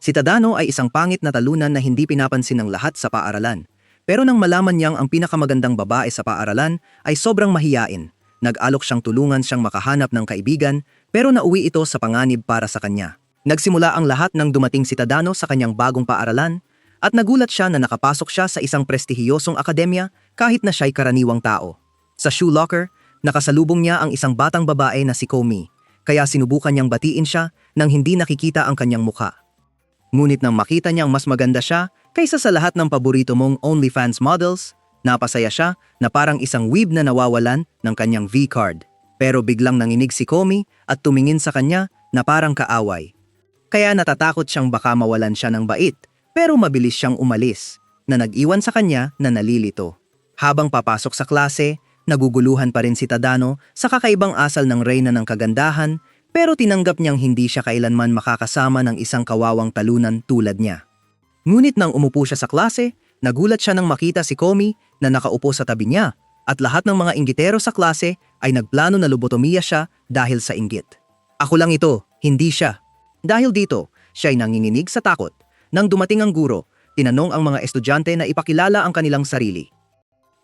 Si Tadano ay isang pangit na talunan na hindi pinapansin ng lahat sa paaralan. Pero nang malaman niyang ang pinakamagandang babae sa paaralan ay sobrang mahiyain, nag-alok siyang tulungan siyang makahanap ng kaibigan pero nauwi ito sa panganib para sa kanya. Nagsimula ang lahat nang dumating si Tadano sa kanyang bagong paaralan at nagulat siya na nakapasok siya sa isang prestihiyosong akademya kahit na siya'y karaniwang tao. Sa shoe locker, nakasalubong niya ang isang batang babae na si Komi, kaya sinubukan niyang batiin siya nang hindi nakikita ang kanyang mukha. Ngunit nang makita niyang mas maganda siya kaysa sa lahat ng paborito mong OnlyFans models, napasaya siya na parang isang weeb na nawawalan ng kanyang V-card. Pero biglang nanginig si Komi at tumingin sa kanya na parang kaaway. Kaya natatakot siyang baka mawalan siya ng bait, pero mabilis siyang umalis, na nag-iwan sa kanya na nalilito. Habang papasok sa klase, naguguluhan pa rin si Tadano sa kakaibang asal ng reyna ng kagandahan, pero tinanggap niyang hindi siya kailanman makakasama ng isang kawawang talunan tulad niya. Ngunit nang umupo siya sa klase, nagulat siya nang makita si Komi na nakaupo sa tabi niya at lahat ng mga inggitero sa klase ay nagplano na lobotomiya siya dahil sa inggit. Ako lang ito, hindi siya. Dahil dito, siya ay nanginginig sa takot. Nang dumating ang guro, tinanong ang mga estudyante na ipakilala ang kanilang sarili.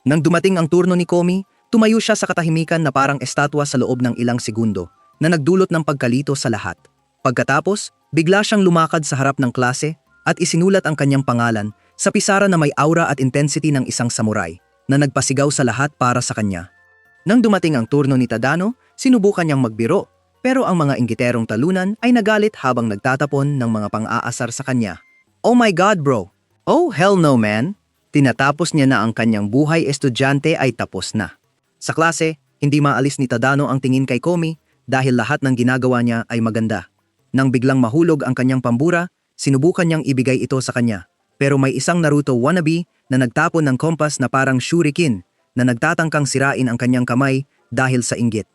Nang dumating ang turno ni Komi, tumayo siya sa katahimikan na parang estatwa sa loob ng ilang segundo na nagdulot ng pagkalito sa lahat. Pagkatapos, bigla siyang lumakad sa harap ng klase at isinulat ang kanyang pangalan sa pisara na may aura at intensity ng isang samurai na nagpasigaw sa lahat para sa kanya. Nang dumating ang turno ni Tadano, sinubukan niyang magbiro, pero ang mga inggiterong talunan ay nagalit habang nagtatapon ng mga pang-aasar sa kanya. Oh my God bro! Oh hell no man! Tinatapos niya na ang kanyang buhay estudyante ay tapos na. Sa klase, hindi maalis ni Tadano ang tingin kay Komi dahil lahat ng ginagawa niya ay maganda. Nang biglang mahulog ang kanyang pambura, sinubukan niyang ibigay ito sa kanya. Pero may isang Naruto wannabe na nagtapon ng kompas na parang shuriken na nagtatangkang sirain ang kanyang kamay dahil sa inggit.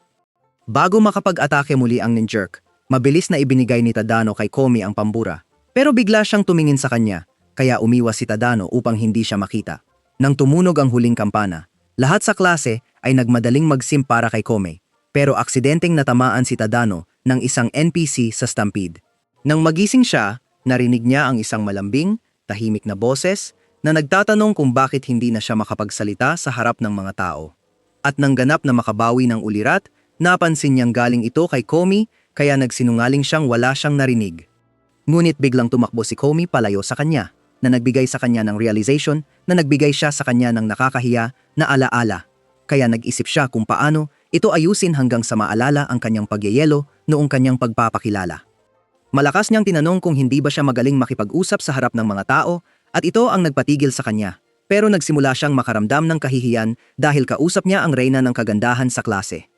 Bago makapag-atake muli ang ninjerk, mabilis na ibinigay ni Tadano kay Komi ang pambura. Pero bigla siyang tumingin sa kanya, kaya umiwas si Tadano upang hindi siya makita. Nang tumunog ang huling kampana, lahat sa klase ay nagmadaling mag-sim para kay Komi. Pero aksidenteng natamaan si Tadano ng isang NPC sa stampede. Nang magising siya, narinig niya ang isang malambing, tahimik na boses na nagtatanong kung bakit hindi na siya makapagsalita sa harap ng mga tao. At nang ganap na makabawi ng ulirat, napansin niyang galing ito kay Komi kaya nagsinungaling siyang wala siyang narinig. Ngunit biglang tumakbo si Komi palayo sa kanya na nagbigay sa kanya ng realization na nagbigay siya sa kanya ng nakakahiya na alaala. Kaya nag-isip siya kung paano ito ayusin hanggang sa maalala ang kanyang pagyayelo noong kanyang pagpapakilala. Malakas niyang tinanong kung hindi ba siya magaling makipag-usap sa harap ng mga tao at ito ang nagpatigil sa kanya. Pero nagsimula siyang makaramdam ng kahihiyan dahil kausap niya ang reyna ng kagandahan sa klase.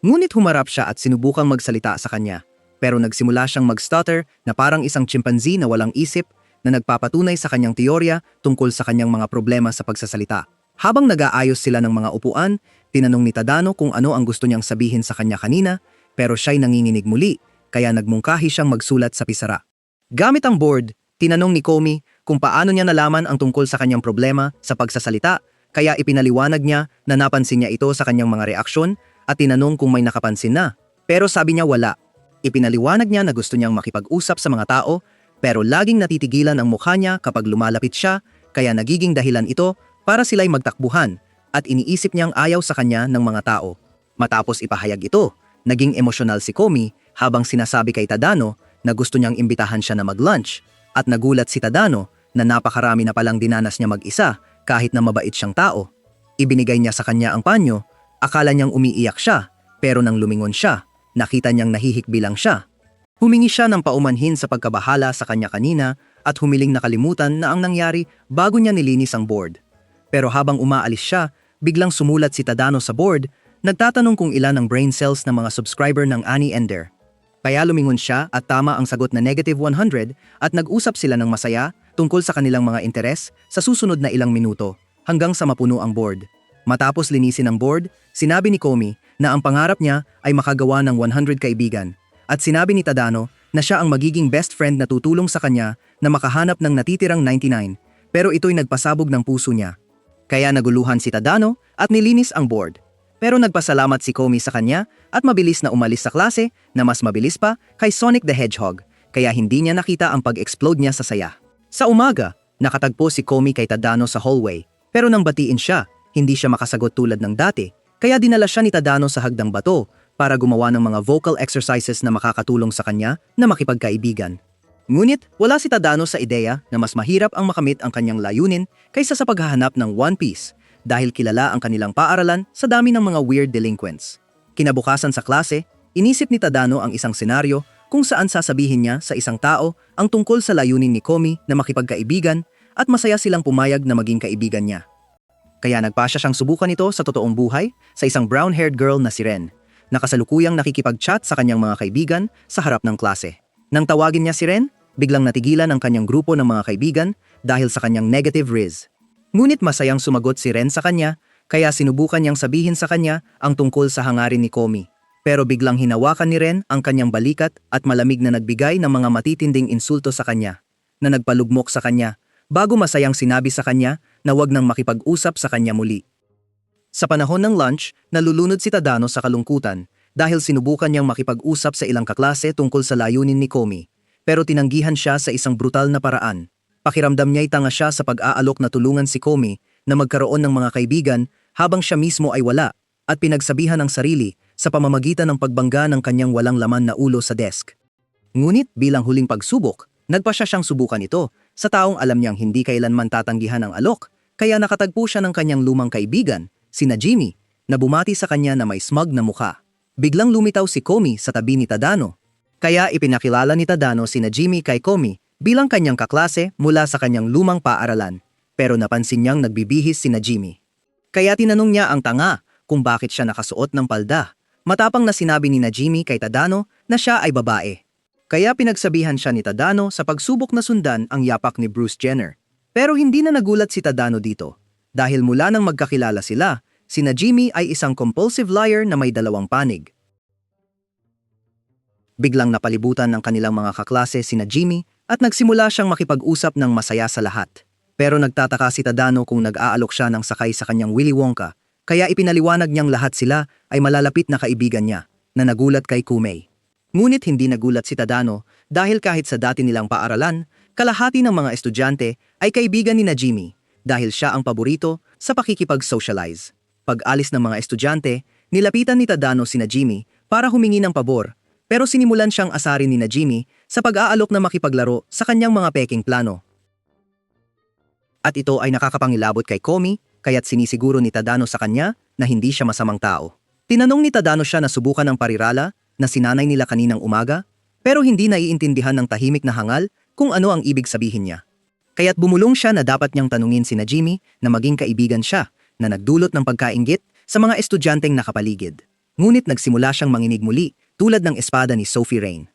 Ngunit humarap siya at sinubukang magsalita sa kanya. Pero nagsimula siyang mag-stutter na parang isang chimpanzee na walang isip na nagpapatunay sa kanyang teorya tungkol sa kanyang mga problema sa pagsasalita. Habang nag-aayos sila ng mga upuan, tinanong ni Tadano kung ano ang gusto niyang sabihin sa kanya kanina, pero siya'y nanginginig muli, kaya nagmungkahi siyang magsulat sa pisara. Gamit ang board, tinanong ni Komi kung paano niya nalaman ang tungkol sa kanyang problema sa pagsasalita, kaya ipinaliwanag niya na napansin niya ito sa kanyang mga reaksyon at tinanong kung may nakapansin na, pero sabi niya wala. Ipinaliwanag niya na gusto niyang makipag-usap sa mga tao, pero laging natitigilan ang mukha niya kapag lumalapit siya, kaya nagiging dahilan ito para sila'y magtakbuhan at iniisip niyang ayaw sa kanya ng mga tao. Matapos ipahayag ito, naging emosyonal si Komi habang sinasabi kay Tadano na gusto niyang imbitahan siya na mag-lunch at nagulat si Tadano na napakarami na palang dinanas niya mag-isa kahit na mabait siyang tao. Ibinigay niya sa kanya ang panyo, akala niyang umiiyak siya pero nang lumingon siya, nakita niyang nahihikbilang siya. Humingi siya ng paumanhin sa pagkabahala sa kanya kanina at humiling nakalimutan na ang nangyari bago niya nilinis ang board. Pero habang umaalis siya, biglang sumulat si Tadano sa board, nagtatanong kung ilan ang brain cells ng mga subscriber ng Annie Ender. Kaya lumingon siya at tama ang sagot na -100 at nag-usap sila ng masaya tungkol sa kanilang mga interes sa susunod na ilang minuto hanggang sa mapuno ang board. Matapos linisin ang board, sinabi ni Komi na ang pangarap niya ay makagawa ng 100 kaibigan at sinabi ni Tadano na siya ang magiging best friend na tutulong sa kanya na makahanap ng natitirang 99 pero ito'y nagpasabog ng puso niya. Kaya naguluhan si Tadano at nilinis ang board. Pero nagpasalamat si Komi sa kanya at mabilis na umalis sa klase na mas mabilis pa kay Sonic the Hedgehog kaya hindi niya nakita ang pag-explode niya sa saya. Sa umaga, nakatagpo si Komi kay Tadano sa hallway, pero nang batiin siya, hindi siya makasagot tulad ng dati, kaya dinala siya ni Tadano sa hagdang bato para gumawa ng mga vocal exercises na makakatulong sa kanya na makipagkaibigan. Ngunit wala si Tadano sa ideya na mas mahirap ang makamit ang kanyang layunin kaysa sa paghahanap ng One Piece dahil kilala ang kanilang paaralan sa dami ng mga weird delinquents. Kinabukasan sa klase, inisip ni Tadano ang isang senaryo kung saan sasabihin niya sa isang tao ang tungkol sa layunin ni Komi na makipagkaibigan at masaya silang pumayag na maging kaibigan niya. Kaya nagpasya siyang subukan ito sa totoong buhay sa isang brown-haired girl na si Ren, na kasalukuyang nakikipag-chat sa kanyang mga kaibigan sa harap ng klase. Nang tawagin niya si Ren, biglang natigilan ang kanyang grupo ng mga kaibigan dahil sa kanyang negative riz. Ngunit masayang sumagot si Ren sa kanya, kaya sinubukan niyang sabihin sa kanya ang tungkol sa hangarin ni Komi. Pero biglang hinawakan ni Ren ang kanyang balikat at malamig na nagbigay ng mga matitinding insulto sa kanya, na nagpalugmok sa kanya, bago masayang sinabi sa kanya na wag nang makipag-usap sa kanya muli. Sa panahon ng lunch, nalulunod si Tadano sa kalungkutan dahil sinubukan niyang makipag-usap sa ilang kaklase tungkol sa layunin ni Komi, pero tinanggihan siya sa isang brutal na paraan. Pakiramdam niya'y tanga siya sa pag-aalok na tulungan si Komi na magkaroon ng mga kaibigan habang siya mismo ay wala, at pinagsabihan ng sarili sa pamamagitan ng pagbangga ng kanyang walang laman na ulo sa desk. Ngunit bilang huling pagsubok, nagpasya siyang subukan ito sa taong alam niyang hindi kailanman tatanggihan ang alok, kaya nakatagpo siya ng kanyang lumang kaibigan, sina Jimmy, na bumati sa kanya na may smug na mukha. Biglang lumitaw si Komi sa tabi ni Tadano, kaya ipinakilala ni Tadano sina Jimmy kay Komi bilang kanyang kaklase mula sa kanyang lumang paaralan, pero napansin niyang nagbibihis sina Jimmy. Kaya tinanong niya ang tanga kung bakit siya nakasuot ng palda. Matapang na sinabi ni Jimmy kay Tadano na siya ay babae. Kaya pinagsabihan siya ni Tadano sa pagsubok na sundan ang yapak ni Bruce Jenner. Pero hindi na nagulat si Tadano dito, dahil mula nang magkakilala sila, sina Jimmy ay isang compulsive liar na may dalawang panig. Biglang napalibutan ng kanilang mga kaklase sina Jimmy at nagsimula siyang makipag-usap ng masaya sa lahat. Pero nagtataka si Tadano kung nag-aalok siya ng sakay sa kanyang Willy Wonka, kaya ipinaliwanag niyang lahat sila ay malalapit na kaibigan niya, na nagulat kay Kumei. Ngunit hindi nagulat si Tadano dahil kahit sa dati nilang paaralan, kalahati ng mga estudyante ay kaibigan ni Jimmy dahil siya ang paborito sa pakikipag-socialize. Pag-alis ng mga estudyante, nilapitan ni Tadano sina Jimmy para humingi ng pabor, pero sinimulan siyang asarin ni Jimmy sa pag-aalok na makipaglaro sa kanyang mga peking plano. At ito ay nakakapangilabot kay Komi, kaya't sinisiguro ni Tadano sa kanya na hindi siya masamang tao. Tinanong ni Tadano siya na subukan ng parirala na sinanay nila kaninang umaga, pero hindi naiintindihan ng tahimik na hangal kung ano ang ibig sabihin niya. Kaya't bumulong siya na dapat niyang tanungin sina Jimmy na maging kaibigan siya, na nagdulot ng pagkainggit sa mga estudyanteng nakapaligid. Ngunit nagsimula siyang manginig muli tulad ng espada ni Sophie Rain.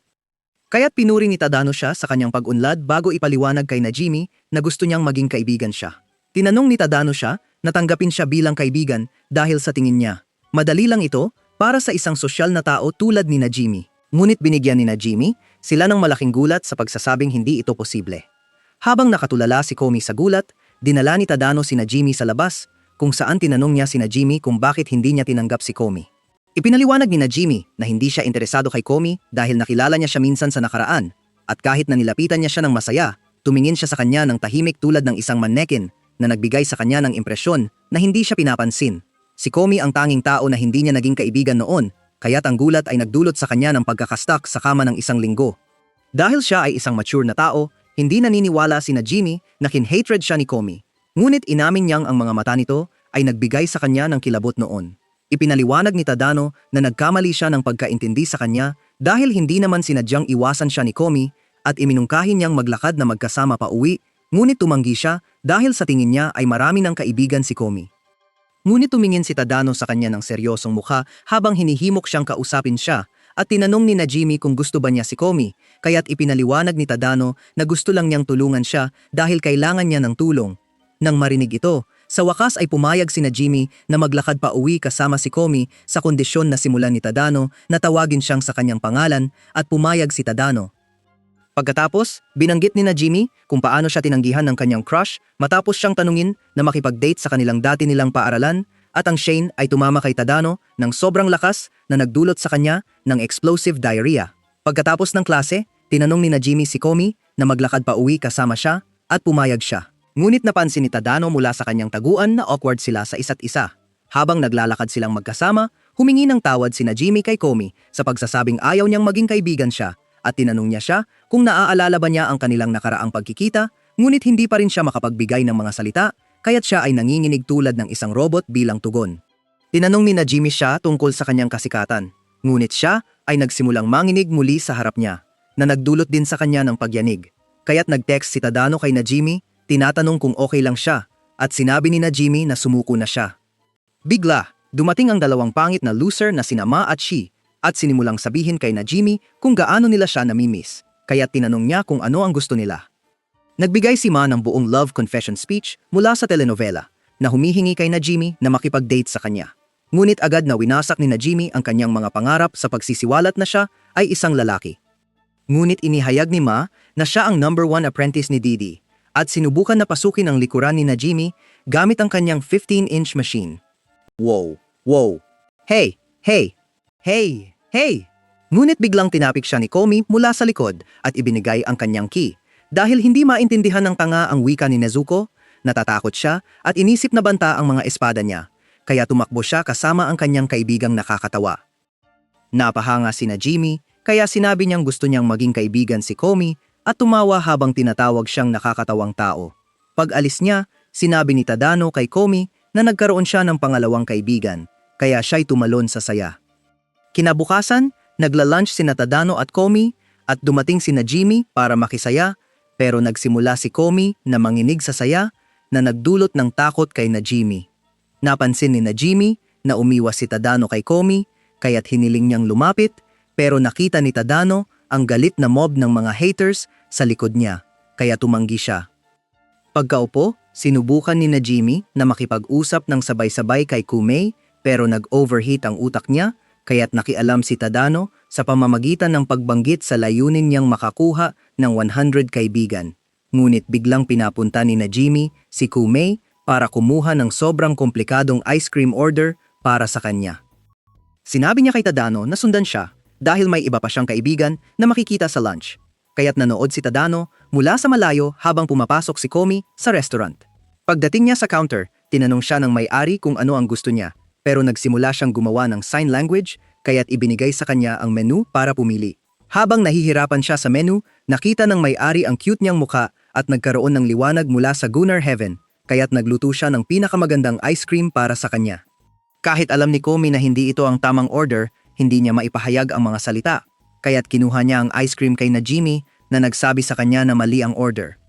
Kaya't pinuri ni Tadano siya sa kanyang pag-unlad bago ipaliwanag kay Jimmy na gusto niyang maging kaibigan siya. Tinanong ni Tadano siya na tanggapin siya bilang kaibigan dahil sa tingin niya, madali lang ito para sa isang sosyal na tao tulad ni Jimmy. Ngunit binigyan ni Jimmy sila ng malaking gulat sa pagsasabing hindi ito posible. Habang nakatulala si Komi sa gulat, dinala ni Tadano sina Jimmy sa labas kung saan tinanong niya sina Jimmy kung bakit hindi niya tinanggap si Komi. Ipinaliwanag ni Jimmy na hindi siya interesado kay Komi dahil nakilala niya siya minsan sa nakaraan, at kahit na nilapitan niya siya ng masaya, tumingin siya sa kanya ng tahimik tulad ng isang mannequin na nagbigay sa kanya ng impresyon na hindi siya pinapansin. Si Komi ang tanging tao na hindi niya naging kaibigan noon, kaya't ang gulat ay nagdulot sa kanya ng pagkakastak sa kama ng isang linggo. Dahil siya ay isang mature na tao, hindi naniniwala sina Jimmy na kin-hatred siya ni Komi. Ngunit inamin niyang ang mga mata nito ay nagbigay sa kanya ng kilabot noon. Ipinaliwanag ni Tadano na nagkamali siya ng pagkaintindi sa kanya dahil hindi naman sinadyang iwasan siya ni Komi, at iminungkahi niyang maglakad na magkasama pa uwi, ngunit tumanggi siya dahil sa tingin niya ay marami ng kaibigan si Komi. Ngunit tumingin si Tadano sa kanya ng seryosong mukha habang hinihimok siyang kausapin siya, at tinanong ni Jimmy kung gusto ba niya si Komi, kaya't ipinaliwanag ni Tadano na gusto lang niyang tulungan siya dahil kailangan niya ng tulong. Nang marinig ito, sa wakas ay pumayag sina Jimmy na maglakad pa uwi kasama si Komi sa kondisyon na simulan ni Tadano na tawagin siyang sa kanyang pangalan, at pumayag si Tadano. Pagkatapos, binanggit ni Jimmy kung paano siya tinanggihan ng kanyang crush matapos siyang tanungin na makipag-date sa kanilang dati nilang paaralan, at ang Shane ay tumama kay Tadano ng sobrang lakas na nagdulot sa kanya ng explosive diarrhea. Pagkatapos ng klase, Tinanong ni na Jimmy si Komi na maglakad pa uwi kasama siya at pumayag siya. Ngunit napansin ni Tadano mula sa kanyang taguan na awkward sila sa isa't isa. Habang naglalakad silang magkasama, humingi ng tawad si na Jimmy kay Komi sa pagsasabing ayaw niyang maging kaibigan siya at tinanong niya siya kung naaalala ba niya ang kanilang nakaraang pagkikita, ngunit hindi pa rin siya makapagbigay ng mga salita kaya't siya ay nanginginig tulad ng isang robot bilang tugon. Tinanong ni na Jimmy siya tungkol sa kanyang kasikatan, ngunit siya ay nagsimulang manginig muli sa harap niya na nagdulot din sa kanya ng pagyanig. Kaya't nag-text si Tadano kay na Jimmy, tinatanong kung okay lang siya at sinabi ni na Jimmy na sumuko na siya. Bigla, dumating ang dalawang pangit na loser na sina Ma at Shi at sinimulang sabihin kay na Jimmy kung gaano nila siya namimiss, kaya't tinanong niya kung ano ang gusto nila. Nagbigay si Ma ng buong love confession speech mula sa telenovela na humihingi kay na Jimmy na makipag-date sa kanya. Ngunit agad na winasak ni na Jimmy ang kanyang mga pangarap sa pagsisiwalat na siya ay isang lalaki. Ngunit inihayag ni Ma na siya ang number 1 apprentice ni Didi at sinubukan na pasukin ang likuran ni na Jimmy gamit ang kanyang 15-inch machine. Wow! Wow! Hey! Hey! Hey! Hey! Ngunit biglang tinapik siya ni Komi mula sa likod at ibinigay ang kanyang key. Dahil hindi maintindihan ng tanga ang wika ni Nezuko, natatakot siya at inisip na banta ang mga espada niya, kaya tumakbo siya kasama ang kanyang kaibigang nakakatawa. Napahanga si na Jimmy, kaya sinabi niyang gusto niyang maging kaibigan si Komi at tumawa habang tinatawag siyang nakakatawang tao. Pag alis niya, sinabi ni Tadano kay Komi na nagkaroon siya ng pangalawang kaibigan, kaya siya'y tumalon sa saya. Kinabukasan, nagla-lunch sina Tadano at Komi at dumating sina Jimmy para makisaya, pero nagsimula si Komi na manginig sa saya na nagdulot ng takot kay na Jimmy. Napansin ni na Jimmy na umiwas si Tadano kay Komi, kaya't hiniling niyang lumapit, pero nakita ni Tadano ang galit na mob ng mga haters sa likod niya, kaya tumanggi siya. Pagkaupo, sinubukan ni na Jimmy na makipag-usap ng sabay-sabay kay Kumei pero nag-overheat ang utak niya, kaya't nakialam si Tadano sa pamamagitan ng pagbanggit sa layunin niyang makakuha ng 100 kaibigan. Ngunit biglang pinapunta ni na Jimmy si Kumei para kumuha ng sobrang komplikadong ice cream order para sa kanya. Sinabi niya kay Tadano na sundan siya dahil may iba pa siyang kaibigan na makikita sa lunch. Kaya't nanood si Tadano mula sa malayo habang pumapasok si Komi sa restaurant. Pagdating niya sa counter, tinanong siya ng may-ari kung ano ang gusto niya, pero nagsimula siyang gumawa ng sign language kaya't ibinigay sa kanya ang menu para pumili. Habang nahihirapan siya sa menu, nakita ng may-ari ang cute niyang mukha at nagkaroon ng liwanag mula sa Gunnar Heaven, kaya't nagluto siya ng pinakamagandang ice cream para sa kanya. Kahit alam ni Komi na hindi ito ang tamang order, hindi niya maipahayag ang mga salita, kaya't kinuha niya ang ice cream kay na Jimmy na nagsabi sa kanya na mali ang order.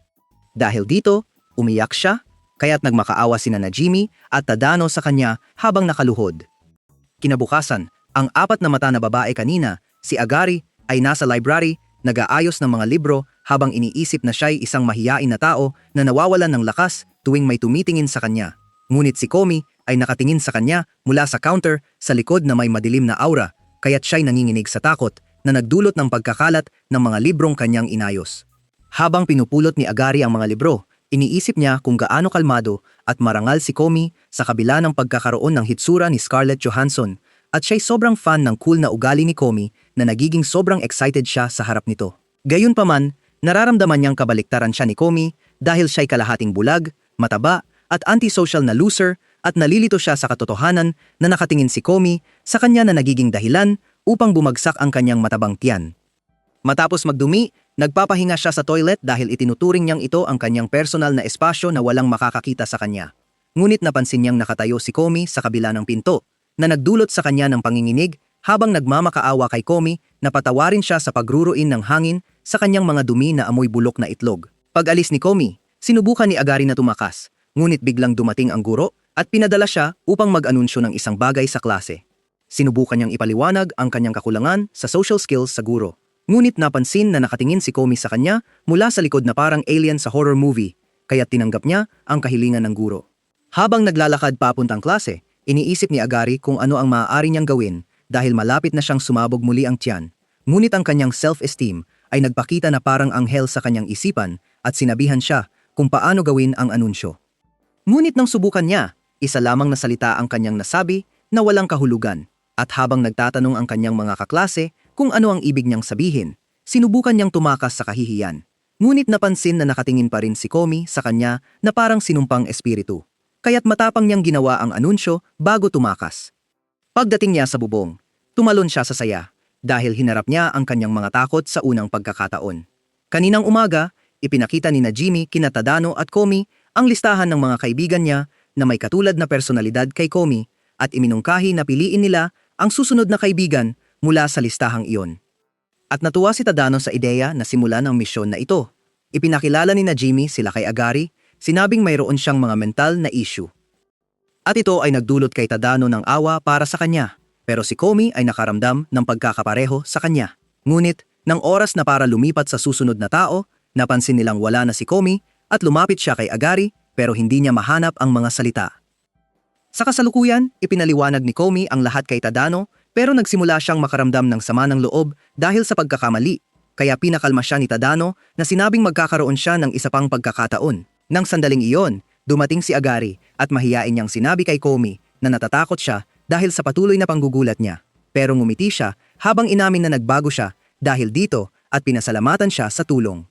Dahil dito, umiyak siya, kaya't nagmakaawa sina na Jimmy at Tadano sa kanya habang nakaluhod. Kinabukasan, ang 4 na mata na babae kanina, si Agari, ay nasa library, nag-aayos ng mga libro habang iniisip na siya'y isang mahiyain na tao na nawawalan ng lakas tuwing may tumitingin sa kanya. Ngunit si Komi ay nakatingin sa kanya mula sa counter sa likod na may madilim na aura, kaya't siya'y nanginginig sa takot na nagdulot ng pagkakalat ng mga librong kanyang inayos. Habang pinupulot ni Agari ang mga libro, iniisip niya kung gaano kalmado at marangal si Komi sa kabila ng pagkakaroon ng hitsura ni Scarlett Johansson at siya'y sobrang fan ng cool na ugali ni Komi na nagiging sobrang excited siya sa harap nito. Gayunpaman, nararamdaman niyang kabaliktaran siya ni Komi dahil siya'y kalahating bulag, mataba at antisocial na loser at nalilito siya sa katotohanan na nakatingin si Komi sa kanya na nagiging dahilan upang bumagsak ang kanyang matabang tiyan. Matapos magdumi, nagpapahinga siya sa toilet dahil itinuturing niyang ito ang kanyang personal na espasyo na walang makakakita sa kanya. Ngunit napansin niyang nakatayo si Komi sa kabila ng pinto na nagdulot sa kanya ng panginginig habang nagmamakaawa kay Komi na patawarin siya sa pagruruin ng hangin sa kanyang mga dumi na amoy bulok na itlog. Pag-alis ni Komi, sinubukan ni Agari na tumakas, ngunit biglang dumating ang guro at pinadala siya upang mag-anunsyo ng isang bagay sa klase. Sinubukan niyang ipaliwanag ang kanyang kakulangan sa social skills sa guro. Ngunit napansin na nakatingin si Komi sa kanya mula sa likod na parang alien sa horror movie, kaya tinanggap niya ang kahilingan ng guro. Habang naglalakad papuntang klase, iniisip ni Agari kung ano ang maaari niyang gawin dahil malapit na siyang sumabog muli ang tiyan. Ngunit ang kanyang self-esteem ay nagpakita na parang anghel sa kanyang isipan at sinabihan siya kung paano gawin ang anunsyo. Ngunit nang subukan niya, isa lamang na salita ang kanyang nasabi na walang kahulugan. At habang nagtatanong ang kanyang mga kaklase kung ano ang ibig niyang sabihin, sinubukan niyang tumakas sa kahihiyan. Ngunit napansin na nakatingin pa rin si Komi sa kanya na parang sinumpang espiritu. Kaya't matapang niyang ginawa ang anunsyo bago tumakas. Pagdating niya sa bubong, tumalon siya sa saya dahil hinarap niya ang kanyang mga takot sa unang pagkakataon. Kaninang umaga, ipinakita ni Jimmy kina Tadano at Komi ang listahan ng mga kaibigan niya na may katulad na personalidad kay Komi at iminungkahi na piliin nila ang susunod na kaibigan mula sa listahang iyon. At natuwa si Tadano sa ideya na simulan ang misyon na ito. Ipinakilala ni Jimmy sila kay Agari, sinabing mayroon siyang mga mental na issue. At ito ay nagdulot kay Tadano ng awa para sa kanya, pero si Komi ay nakaramdam ng pagkakapareho sa kanya. Ngunit, nang oras na para lumipat sa susunod na tao, napansin nilang wala na si Komi at lumapit siya kay Agari pero hindi niya mahanap ang mga salita. Sa kasalukuyan, ipinaliwanag ni Komi ang lahat kay Tadano pero nagsimula siyang makaramdam ng sama ng loob dahil sa pagkakamali, kaya pinakalma siya ni Tadano na sinabing magkakaroon siya ng isa pang pagkakataon. Nang sandaling iyon, dumating si Agari at mahiyain niyang sinabi kay Komi na natatakot siya dahil sa patuloy na panggugulat niya. Pero ngumiti siya habang inamin na nagbago siya dahil dito at pinasalamatan siya sa tulong.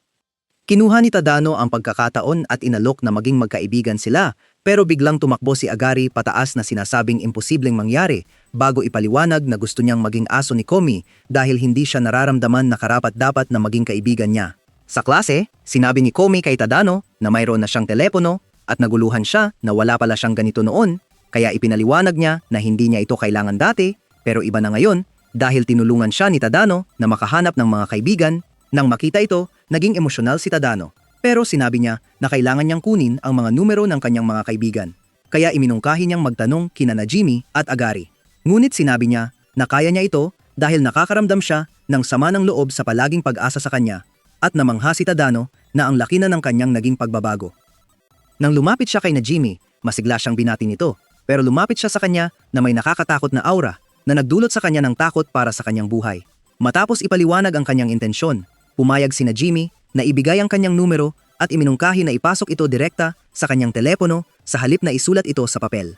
Kinuha ni Tadano ang pagkakataon at inalok na maging magkaibigan sila pero biglang tumakbo si Agari pataas na sinasabing imposibleng mangyari bago ipaliwanag na gusto niyang maging aso ni Komi dahil hindi siya nararamdaman na karapat-dapat na maging kaibigan niya. Sa klase, sinabi ni Komi kay Tadano na mayroon na siyang telepono at naguluhan siya na wala pala siyang ganito noon kaya ipinaliwanag niya na hindi niya ito kailangan dati pero iba na ngayon dahil tinulungan siya ni Tadano na makahanap ng mga kaibigan. Nang makita ito, naging emosyonal si Tadano. Pero sinabi niya na kailangan niyang kunin ang mga numero ng kanyang mga kaibigan. Kaya iminungkahi niyang magtanong kina Jimmy at Agari. Ngunit sinabi niya na kaya niya ito dahil nakakaramdam siya ng sama ng loob sa palaging pag-asa sa kanya at namangha si Tadano na ang laki na ng kanyang naging pagbabago. Nang lumapit siya kay Jimmy, masigla siyang binati nito. Pero lumapit siya sa kanya na may nakakatakot na aura na nagdulot sa kanya ng takot para sa kanyang buhay. Matapos ipaliwanag ang kanyang intensyon, pumayag si Jimmy na ibigay ang kanyang numero at iminungkahi na ipasok ito direkta sa kanyang telepono sa halip na isulat ito sa papel.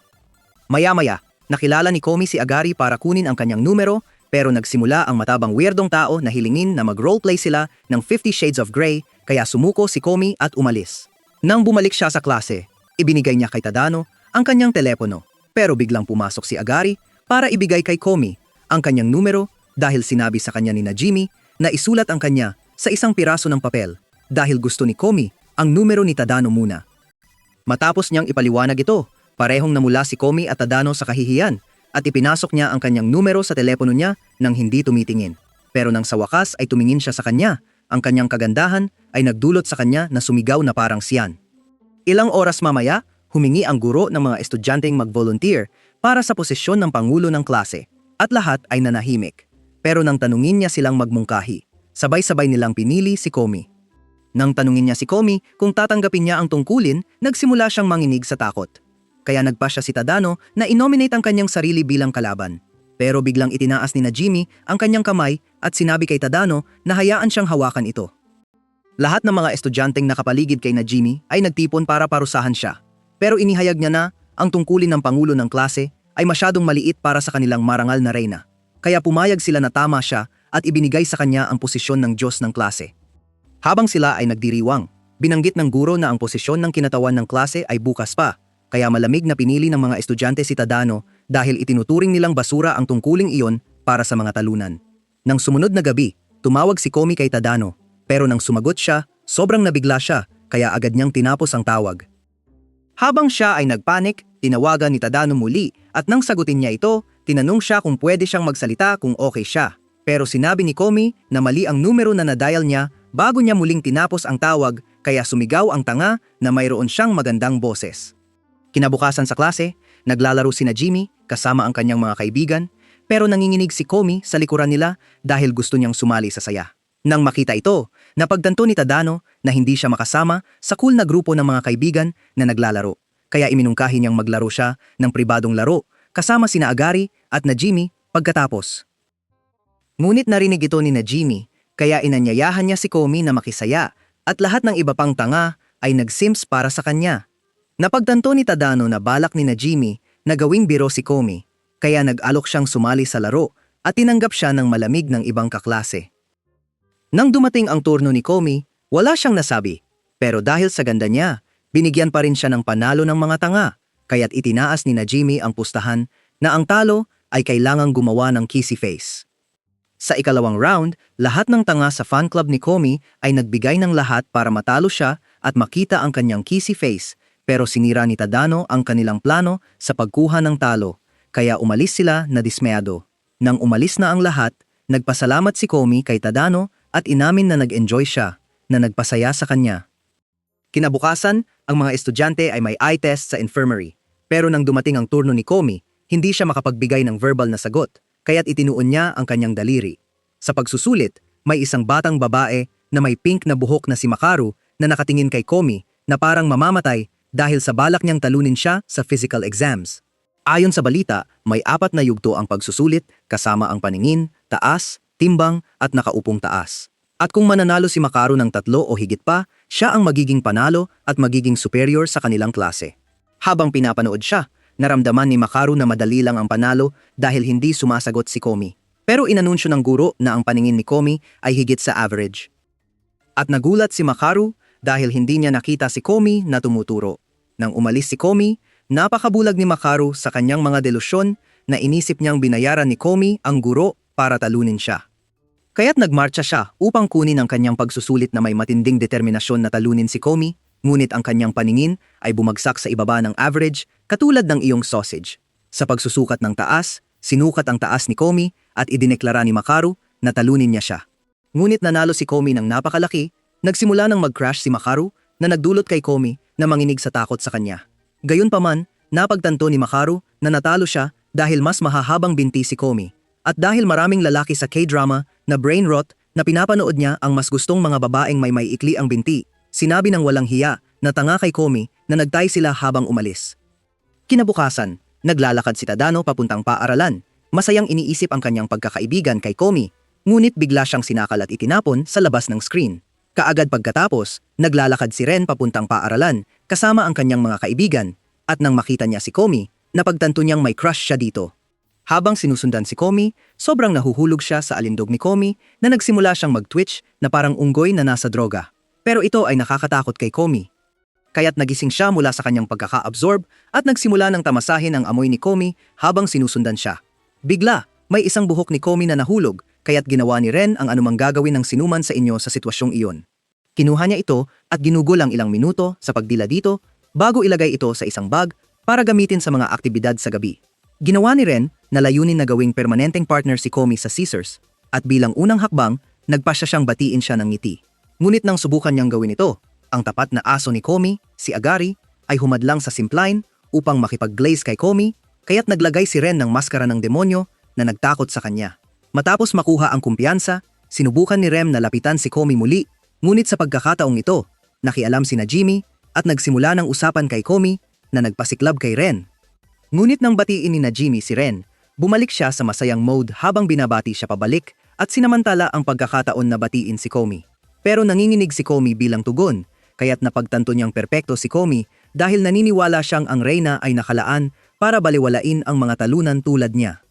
Maya-maya, nakilala ni Komi si Agari para kunin ang kanyang numero pero nagsimula ang matabang weirdong tao na hilingin na mag-roleplay sila ng 50 Shades of Grey kaya sumuko si Komi at umalis. Nang bumalik siya sa klase, ibinigay niya kay Tadano ang kanyang telepono pero biglang pumasok si Agari para ibigay kay Komi ang kanyang numero dahil sinabi sa kanya ni Jimmy na isulat ang kanya sa isang piraso ng papel dahil gusto ni Komi ang numero ni Tadano muna. Matapos niyang ipaliwanag ito, parehong namula si Komi at Tadano sa kahihiyan at ipinasok niya ang kanyang numero sa telepono niya nang hindi tumitingin. Pero nang sa wakas ay tumingin siya sa kanya, ang kanyang kagandahan ay nagdulot sa kanya na sumigaw na parang siyan. Ilang oras mamaya, humingi ang guro ng mga estudyanteng mag-volunteer para sa posisyon ng pangulo ng klase at lahat ay nanahimik. Pero nang tanungin niya silang magmungkahi, sabay-sabay nilang pinili si Komi. Nang tanungin niya si Komi kung tatanggapin niya ang tungkulin, nagsimula siyang manginig sa takot. Kaya nagpasya si Tadano na inominate ang kanyang sarili bilang kalaban. Pero biglang itinaas ni Jimmy ang kanyang kamay at sinabi kay Tadano na hayaan siyang hawakan ito. Lahat ng mga estudyanteng nakapaligid kay Jimmy ay nagtipon para parusahan siya. Pero inihayag niya na ang tungkulin ng pangulo ng klase ay masyadong maliit para sa kanilang marangal na reyna. Kaya pumayag sila na tama siya at ibinigay sa kanya ang posisyon ng Diyos ng klase. Habang sila ay nagdiriwang, binanggit ng guro na ang posisyon ng kinatawan ng klase ay bukas pa, kaya malamig na pinili ng mga estudyante si Tadano dahil itinuturing nilang basura ang tungkuling iyon para sa mga talunan. Nang sumunod na gabi, tumawag si Komi kay Tadano, pero nang sumagot siya, sobrang nabigla siya kaya agad niyang tinapos ang tawag. Habang siya ay nagpanik, tinawagan ni Tadano muli at nang sagutin niya ito, tinanong siya kung pwede siyang magsalita kung okay siya. Pero sinabi ni Komi na mali ang numero na nadial niya bago niya muling tinapos ang tawag kaya sumigaw ang tanga na mayroon siyang magandang boses. Kinabukasan sa klase, naglalaro si Jimmy kasama ang kanyang mga kaibigan pero nanginginig si Komi sa likuran nila dahil gusto niyang sumali sa saya. Nang makita ito, napagtanto ni Tadano na hindi siya makasama sa cool na grupo ng mga kaibigan na naglalaro. Kaya iminungkahi niyang maglaro siya ng pribadong laro kasama sina Agari at Jimmy pagkatapos. Ngunit narinig ito ni Jimmy kaya inanyayahan niya si Komi na makisaya at lahat ng iba pang tanga ay nagsims para sa kanya. Napagtanto ni Tadano na balak ni Jimmy na gawing biro si Komi kaya nag-alok siyang sumali sa laro at tinanggap siya ng malamig ng ibang kaklase. Nang dumating ang turno ni Komi, wala siyang nasabi. Pero dahil sa ganda niya, binigyan pa rin siya ng panalo ng mga tanga, kaya't itinaas ni Najimi ang pustahan na ang talo ay kailangang gumawa ng kissy face. Sa ikalawang round, lahat ng tanga sa fan club ni Komi ay nagbigay ng lahat para matalo siya at makita ang kanyang kissy face, pero sinira ni Tadano ang kanilang plano sa pagkuha ng talo, kaya umalis sila na dismayado. Nang umalis na ang lahat, nagpasalamat si Komi kay Tadano at inamin na nag-enjoy siya, na nagpasaya sa kanya. Kinabukasan, ang mga estudyante ay may eye test sa infirmary, pero nang dumating ang turno ni Komi, hindi siya makapagbigay ng verbal na sagot, kaya't itinuon niya ang kanyang daliri. Sa pagsusulit, may isang batang babae na may pink na buhok na si Makaru na nakatingin kay Komi na parang mamamatay dahil sa balak niyang talunin siya sa physical exams. Ayon sa balita, may 4 na yugto ang pagsusulit kasama ang paningin, taas, timbang at nakaupong taas. At kung mananalo si Makaru ng 3 o higit pa, siya ang magiging panalo at magiging superior sa kanilang klase. Habang pinapanood siya, naramdaman ni Makaru na madali lang ang panalo dahil hindi sumasagot si Komi. Pero inanunsyo ng guro na ang paningin ni Komi ay higit sa average. At nagulat si Makaru dahil hindi niya nakita si Komi na tumuturo. Nang umalis si Komi, napakabulag ni Makaru sa kanyang mga delusyon na inisip niyang binayaran ni Komi ang guro para talunin siya. Kaya't nagmarcha siya upang kunin ang kanyang pagsusulit na may matinding determinasyon na talunin si Komi, ngunit ang kanyang paningin ay bumagsak sa ibaba ng average katulad ng iyong sausage. Sa pagsusukat ng taas, sinukat ang taas ni Komi at idineklara ni Makaru na talunin niya siya. Ngunit nanalo si Komi ng napakalaki, nagsimula ng mag-crash si Makaru na nagdulot kay Komi na manginig sa takot sa kanya. Gayunpaman, napagtanto ni Makaru na natalo siya dahil mas mahahabang binti si Komi. At dahil maraming lalaki sa K-drama na brain rot na pinapanood niya ang mas gustong mga babaeng may ikli ang binti, sinabi ng walang hiya na tanga kay Komi na nagtay sila habang umalis. Kinabukasan, naglalakad si Tadano papuntang paaralan. Masayang iniisip ang kanyang pagkakaibigan kay Komi, ngunit bigla siyang sinakal at itinapon sa labas ng screen. Kaagad pagkatapos, naglalakad si Ren papuntang paaralan kasama ang kanyang mga kaibigan at nang makita niya si Komi, napagtanto niyang may crush siya dito. Habang sinusundan si Komi, sobrang nahuhulog siya sa alindog ni Komi na nagsimula siyang mag-twitch na parang unggoy na nasa droga. Pero ito ay nakakatakot kay Komi. Kaya't nagising siya mula sa kanyang pagkaka-absorb at nagsimula ng tamasahin ang amoy ni Komi habang sinusundan siya. Bigla, may isang buhok ni Komi na nahulog, kaya't ginawa ni Ren ang anumang gagawin ng sinuman sa inyo sa sitwasyong iyon. Kinuha niya ito at ginugol ang ilang minuto sa pagdila dito bago ilagay ito sa isang bag para gamitin sa mga aktibidad sa gabi. Ginawa ni Ren na layunin na gawing permanenteng partner si Komi sa Caesars at bilang unang hakbang, nagpasya siyang batiin siya ng ngiti. Ngunit nang subukan niyang gawin ito, ang tapat na aso ni Komi, si Agari, ay humadlang sa simpline upang makipag-glaze kay Komi, kaya't naglagay si Ren ng maskara ng demonyo na nagtakot sa kanya. Matapos makuha ang kumpiyansa, sinubukan ni Ren na lapitan si Komi muli, ngunit sa pagkakataong ito, nakialam si Najimi at nagsimula ng usapan kay Komi na nagpasiklab kay Ren. Ngunit nang batiin ni Najimi si Ren, bumalik siya sa masayang mode habang binabati siya pabalik at sinamantala ang pagkakataon na batiin si Komi. Pero nanginginig si Komi bilang tugon, kaya't napagtanto niyang perpekto si Komi dahil naniniwala siyang ang reyna ay nakalaan para baliwalain ang mga talunan tulad niya.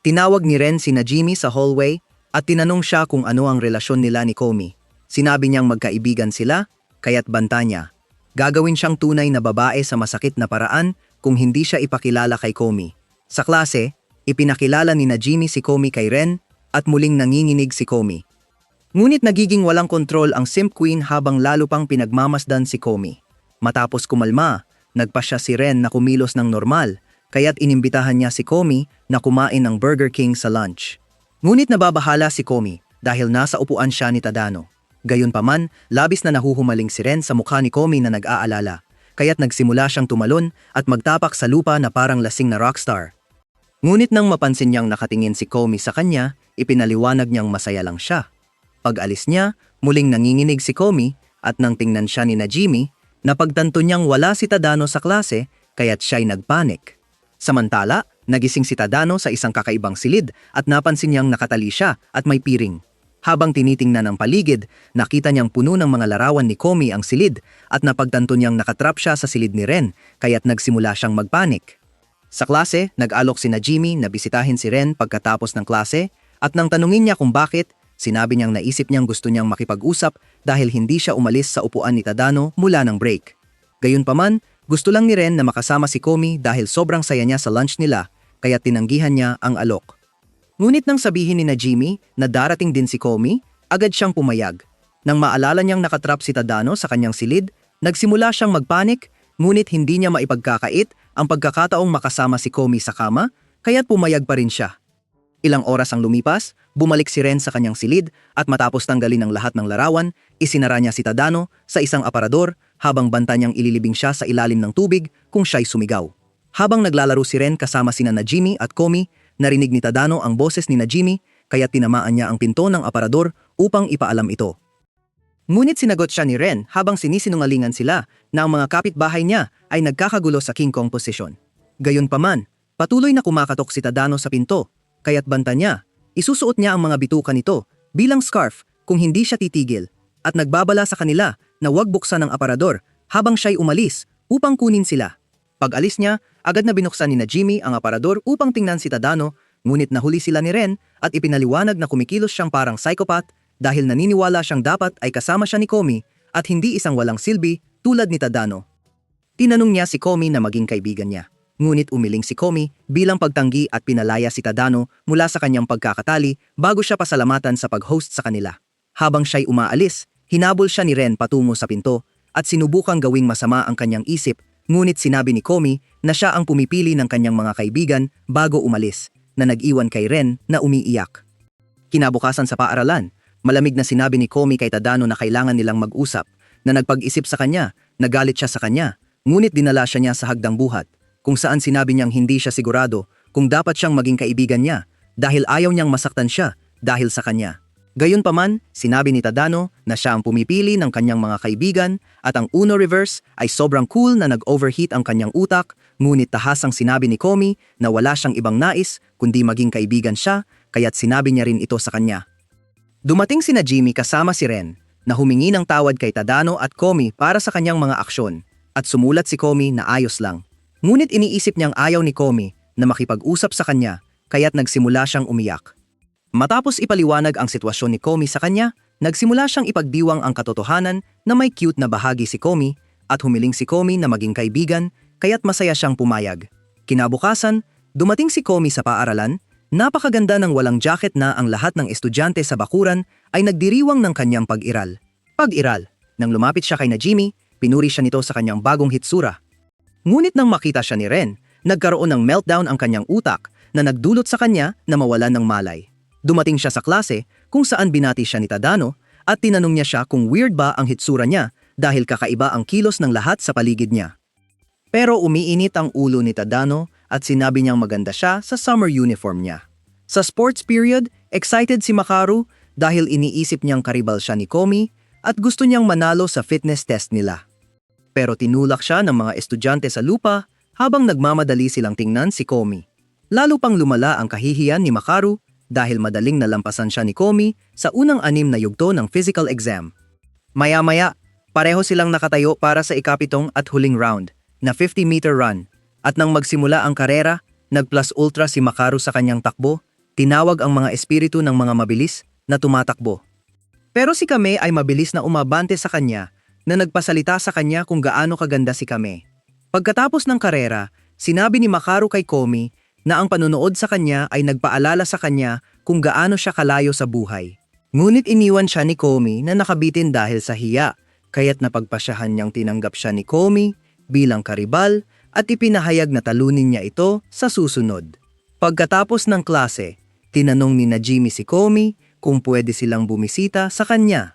Tinawag ni Ren si Najimi sa hallway at tinanong siya kung ano ang relasyon nila ni Komi. Sinabi niyang magkaibigan sila, kaya't banta niya. Gagawin siyang tunay na babae sa masakit na paraan kung hindi siya ipakilala kay Komi. Sa klase, ipinakilala ni Najimi si Komi kay Ren at muling nanginginig si Komi. Ngunit nagiging walang kontrol ang Simp Queen habang lalo pang pinagmamasdan si Komi. Matapos kumalma, nagpasya si Ren na kumilos ng normal, kaya't inimbitahan niya si Komi na kumain ng Burger King sa lunch. Ngunit nababahala si Komi dahil nasa upuan siya ni Tadano. Gayunpaman, labis na nahuhumaling si Ren sa mukha ni Komi na nag-aalala, kaya't nagsimula siyang tumalon at magtapak sa lupa na parang lasing na rockstar. Ngunit nang mapansin niyang nakatingin si Komi sa kanya, ipinaliwanag niyang masaya lang siya. Pag-alis niya, muling nanginginig si Komi at nang tingnan siya ni Najimi, napagtanto niyang wala si Tadano sa klase kaya't siya'y nagpanik. Samantala, nagising si Tadano sa isang kakaibang silid at napansin niyang nakatali siya at may piring. Habang tinitingnan ang paligid, nakita niyang puno ng mga larawan ni Komi ang silid at napagtanto niyang nakatrap siya sa silid ni Ren kaya't nagsimula siyang magpanik. Sa klase, nag-alok si Najimi na bisitahin si Ren pagkatapos ng klase at nang tanungin niya kung bakit, Sinabi niyang naisip niyang gusto niyang makipag-usap dahil hindi siya umalis sa upuan ni Tadano mula ng break. Gayunpaman, gusto lang ni Ren na makasama si Komi dahil sobrang saya niya sa lunch nila kaya tinanggihan niya ang alok. Ngunit nang sabihin ni Najimi na darating din si Komi, agad siyang pumayag. Nang maalala niyang nakatrap si Tadano sa kanyang silid, nagsimula siyang magpanik ngunit hindi niya maipagkakait ang pagkakataong makasama si Komi sa kama kaya't pumayag pa rin siya. Ilang oras ang lumipas, bumalik si Ren sa kanyang silid at matapos tanggalin ang lahat ng larawan, isinara niya si Tadano sa isang aparador habang banta niyang ililibing siya sa ilalim ng tubig kung siya'y sumigaw. Habang naglalaro si Ren kasama sina Najimi at Komi, narinig ni Tadano ang boses ni Najimi kaya tinamaan niya ang pinto ng aparador upang ipaalam ito. Ngunit sinagot siya ni Ren habang sinisinungalingan sila na ang mga kapitbahay niya ay nagkakagulo sa King Kong position. Gayunpaman, patuloy na kumakatok si Tadano sa pinto, kaya't banta niya, isusuot niya ang mga bituka nito bilang scarf kung hindi siya titigil at nagbabala sa kanila na huwag buksan ang aparador habang siya'y umalis upang kunin sila. Pag-alis niya, agad na binuksan ni Najimi ang aparador upang tingnan si Tadano, ngunit nahuli sila ni Ren at ipinaliwanag na kumikilos siyang parang psychopath dahil naniniwala siyang dapat ay kasama siya ni Komi at hindi isang walang silbi tulad ni Tadano. Tinanong niya si Komi na maging kaibigan niya. Ngunit umiling si Komi bilang pagtanggi at pinalaya si Tadano mula sa kanyang pagkakatali bago siya pasalamatan sa pag-host sa kanila. Habang siya'y umaalis, hinabol siya ni Ren patungo sa pinto at sinubukang gawing masama ang kanyang isip, ngunit sinabi ni Komi na siya ang pumipili ng kanyang mga kaibigan bago umalis, na nag-iwan kay Ren na umiiyak. Kinabukasan sa paaralan, malamig na sinabi ni Komi kay Tadano na kailangan nilang mag-usap, na nagpag-isip sa kanya, nagalit siya sa kanya, ngunit dinala siya niya sa hagdang buhat, kung saan sinabi niyang hindi siya sigurado kung dapat siyang maging kaibigan niya dahil ayaw niyang masaktan siya dahil sa kanya. Gayunpaman, sinabi ni Tadano na siya ang pumipili ng kanyang mga kaibigan at ang Uno Reverse ay sobrang cool na nag-overheat ang kanyang utak, ngunit tahasang sinabi ni Komi na wala siyang ibang nais kundi maging kaibigan siya kaya't sinabi niya rin ito sa kanya. Dumating si Najimi kasama si Ren na humingi ng tawad kay Tadano at Komi para sa kanyang mga aksyon at sumulat si Komi na ayos lang. Ngunit iniisip niyang ayaw ni Komi na makipag-usap sa kanya kaya't nagsimula siyang umiyak. Matapos ipaliwanag ang sitwasyon ni Komi sa kanya, nagsimula siyang ipagdiwang ang katotohanan na may cute na bahagi si Komi at humiling si Komi na maging kaibigan kaya't masaya siyang pumayag. Kinabukasan, dumating si Komi sa paaralan, napakaganda ng walang jacket na ang lahat ng estudyante sa bakuran ay nagdiriwang ng kanyang pag-iral. Pag-iral, nang lumapit siya kay Najimi, pinuri siya nito sa kanyang bagong hitsura. Ngunit nang makita siya ni Ren, nagkaroon ng meltdown ang kanyang utak na nagdulot sa kanya na mawalan ng malay. Dumating siya sa klase kung saan binati siya ni Tadano at tinanong niya siya kung weird ba ang hitsura niya dahil kakaiba ang kilos ng lahat sa paligid niya. Pero umiinit ang ulo ni Tadano at sinabi niyang maganda siya sa summer uniform niya. Sa sports period, excited si Makaru dahil iniisip niyang karibal siya ni Komi at gusto niyang manalo sa fitness test nila. Pero tinulak siya ng mga estudyante sa lupa habang nagmamadali silang tingnan si Komi. Lalo pang lumala ang kahihiyan ni Makaru dahil madaling nalampasan siya ni Komi sa unang 6 na yugto ng physical exam. Maya-maya, pareho silang nakatayo para sa ikapitong at huling round na 50-meter run at nang magsimula ang karera, nag-plus ultra si Makaru sa kanyang takbo, tinawag ang mga espiritu ng mga mabilis na tumatakbo. Pero si Kame ay mabilis na umabante sa kanya na nagpasalita sa kanya kung gaano kaganda si Kame. Pagkatapos ng karera, sinabi ni Makaru kay Komi na ang panunood sa kanya ay nagpaalala sa kanya kung gaano siya kalayo sa buhay. Ngunit iniwan siya ni Komi na nakabitin dahil sa hiya, kaya't napagpasyahan niyang tinanggap siya ni Komi bilang karibal at ipinahayag na talunin niya ito sa susunod. Pagkatapos ng klase, tinanong ni Najimi si Komi kung pwede silang bumisita sa kanya.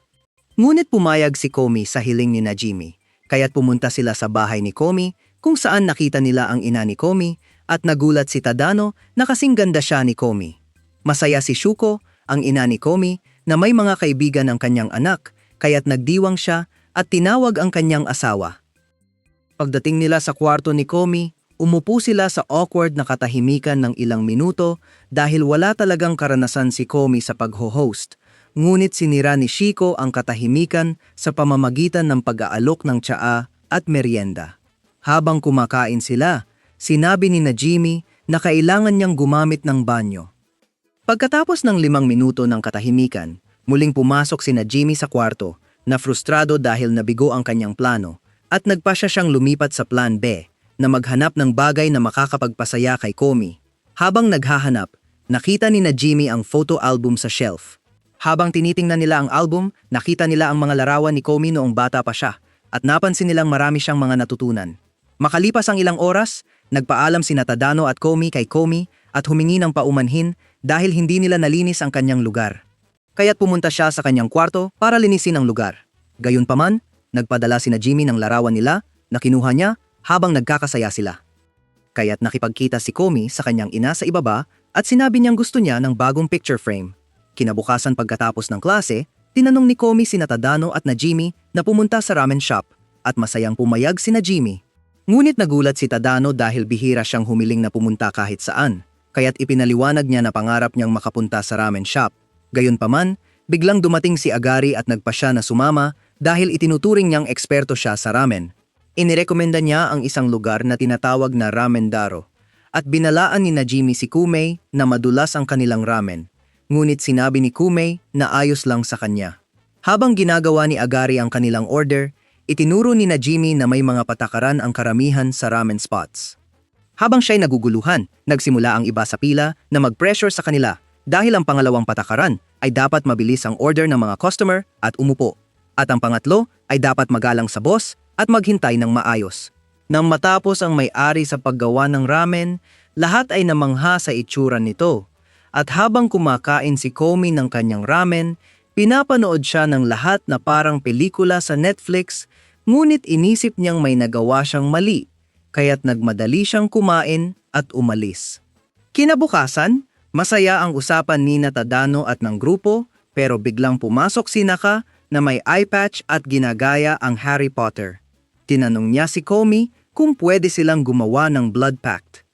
Ngunit pumayag si Komi sa hiling ni Najimi, kaya't pumunta sila sa bahay ni Komi kung saan nakita nila ang ina ni Komi at nagulat si Tadano na kasing ganda siya ni Komi. Masaya si Shuko, ang ina ni Komi, na may mga kaibigan ng kanyang anak, kaya't nagdiwang siya at tinawag ang kanyang asawa. Pagdating nila sa kwarto ni Komi, umupo sila sa awkward na katahimikan ng ilang minuto dahil wala talagang karanasan si Komi sa pag-host. Ngunit sinira ni Shiko ang katahimikan sa pamamagitan ng pag-aalok ng tsaa at merienda. Habang kumakain sila, sinabi ni Najimi na kailangan niyang gumamit ng banyo. Pagkatapos ng 5 minuto ng katahimikan, Muling pumasok sina Jimmy sa kwarto, na frustrado dahil nabigo ang kanyang plano, at nagpasya siyang lumipat sa plan B, na maghanap ng bagay na makakapagpasaya kay Komi. Habang naghahanap, nakita ni na Jimmy ang photo album sa shelf. Habang tinitingnan nila ang album, nakita nila ang mga larawan ni Komi noong bata pa siya, at napansin nilang marami siyang mga natutunan. Makalipas ang ilang oras, nagpaalam sina Tadano at Komi kay Komi at humingi ng paumanhin dahil hindi nila nalinis ang kanyang lugar. Kaya't pumunta siya sa kanyang kwarto para linisin ang lugar. Gayunpaman, nagpadala sina Jimmy ng larawan nila na kinuha niya habang nagkakasaya sila. Kaya't nakipagkita si Komi sa kanyang ina sa ibaba at sinabi niyang gusto niya ng bagong picture frame. Kinabukasan pagkatapos ng klase, tinanong ni Komi sina Tadano at na Jimmy na pumunta sa ramen shop at masayang pumayag sina Jimmy. Ngunit nagulat si Tadano dahil bihira siyang humiling na pumunta kahit saan, kaya't ipinaliwanag niya na pangarap niyang makapunta sa ramen shop. Gayunpaman, biglang dumating si Agari at nagpasya na sumama dahil itinuturing niyang eksperto siya sa ramen. Inirekomenda niya ang isang lugar na tinatawag na Ramen Daro at binalaan ni na Jimmy si Kumei na madulas ang kanilang ramen. Ngunit sinabi ni Kumei na ayos lang sa kanya. Habang ginagawa ni Agari ang kanilang order, itinuro ni na Jimmy na may mga patakaran ang karamihan sa ramen spots. Habang siya'y naguguluhan, nagsimula ang iba sa pila na mag-pressure sa kanila dahil ang pangalawang patakaran ay dapat mabilis ang order ng mga customer at umupo. At ang pangatlo ay dapat magalang sa boss at maghintay ng maayos. Nang matapos ang may-ari sa paggawa ng ramen, lahat ay namangha sa itsura nito. At habang kumakain si Komi ng kanyang ramen, pinapanood siya ng lahat na parang pelikula sa Netflix, ngunit inisip niyang may nagawa siyang mali, kaya't nagmadali siyang kumain at umalis. Kinabukasan, masaya ang usapan ni Tadano at ng grupo, pero biglang pumasok si Naka na may eye patch at ginagaya ang Harry Potter. Tinanong niya si Komi kung pwede silang gumawa ng blood pact.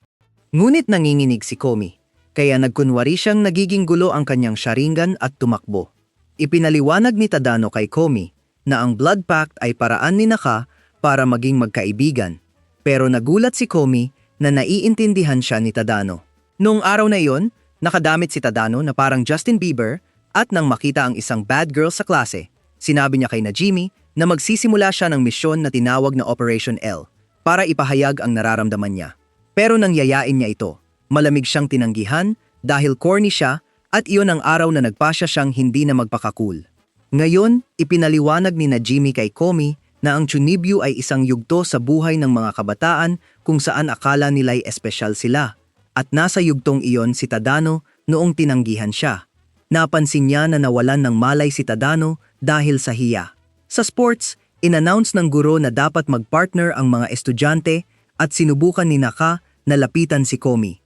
Ngunit nanginginig si Komi, kaya nagkunwari siyang nagiging gulo ang kanyang sharingan at tumakbo. Ipinaliwanag ni Tadano kay Komi na ang blood pact ay paraan ni Naka para maging magkaibigan, pero nagulat si Komi na naiintindihan siya ni Tadano. Noong araw na iyon, nakadamit si Tadano na parang Justin Bieber at nang makita ang isang bad girl sa klase, sinabi niya kay na Jimmy na magsisimula siya ng misyon na tinawag na Operation L para ipahayag ang nararamdaman niya. Pero nang yayain niya ito, malamig siyang tinanggihan dahil corny siya at iyon ang araw na nagpasya siyang hindi na magpakakul. Ngayon, ipinaliwanag ni na Jimmy kay Komi na ang Chunibyo ay isang yugto sa buhay ng mga kabataan kung saan akala nila'y espesyal sila. At nasa yugtong iyon si Tadano noong tinanggihan siya. Napansin niya na nawalan ng malay si Tadano dahil sa hiya. Sa sports, in-announce ng guro na dapat mag-partner ang mga estudyante at sinubukan ni Naka na lapitan si Komi.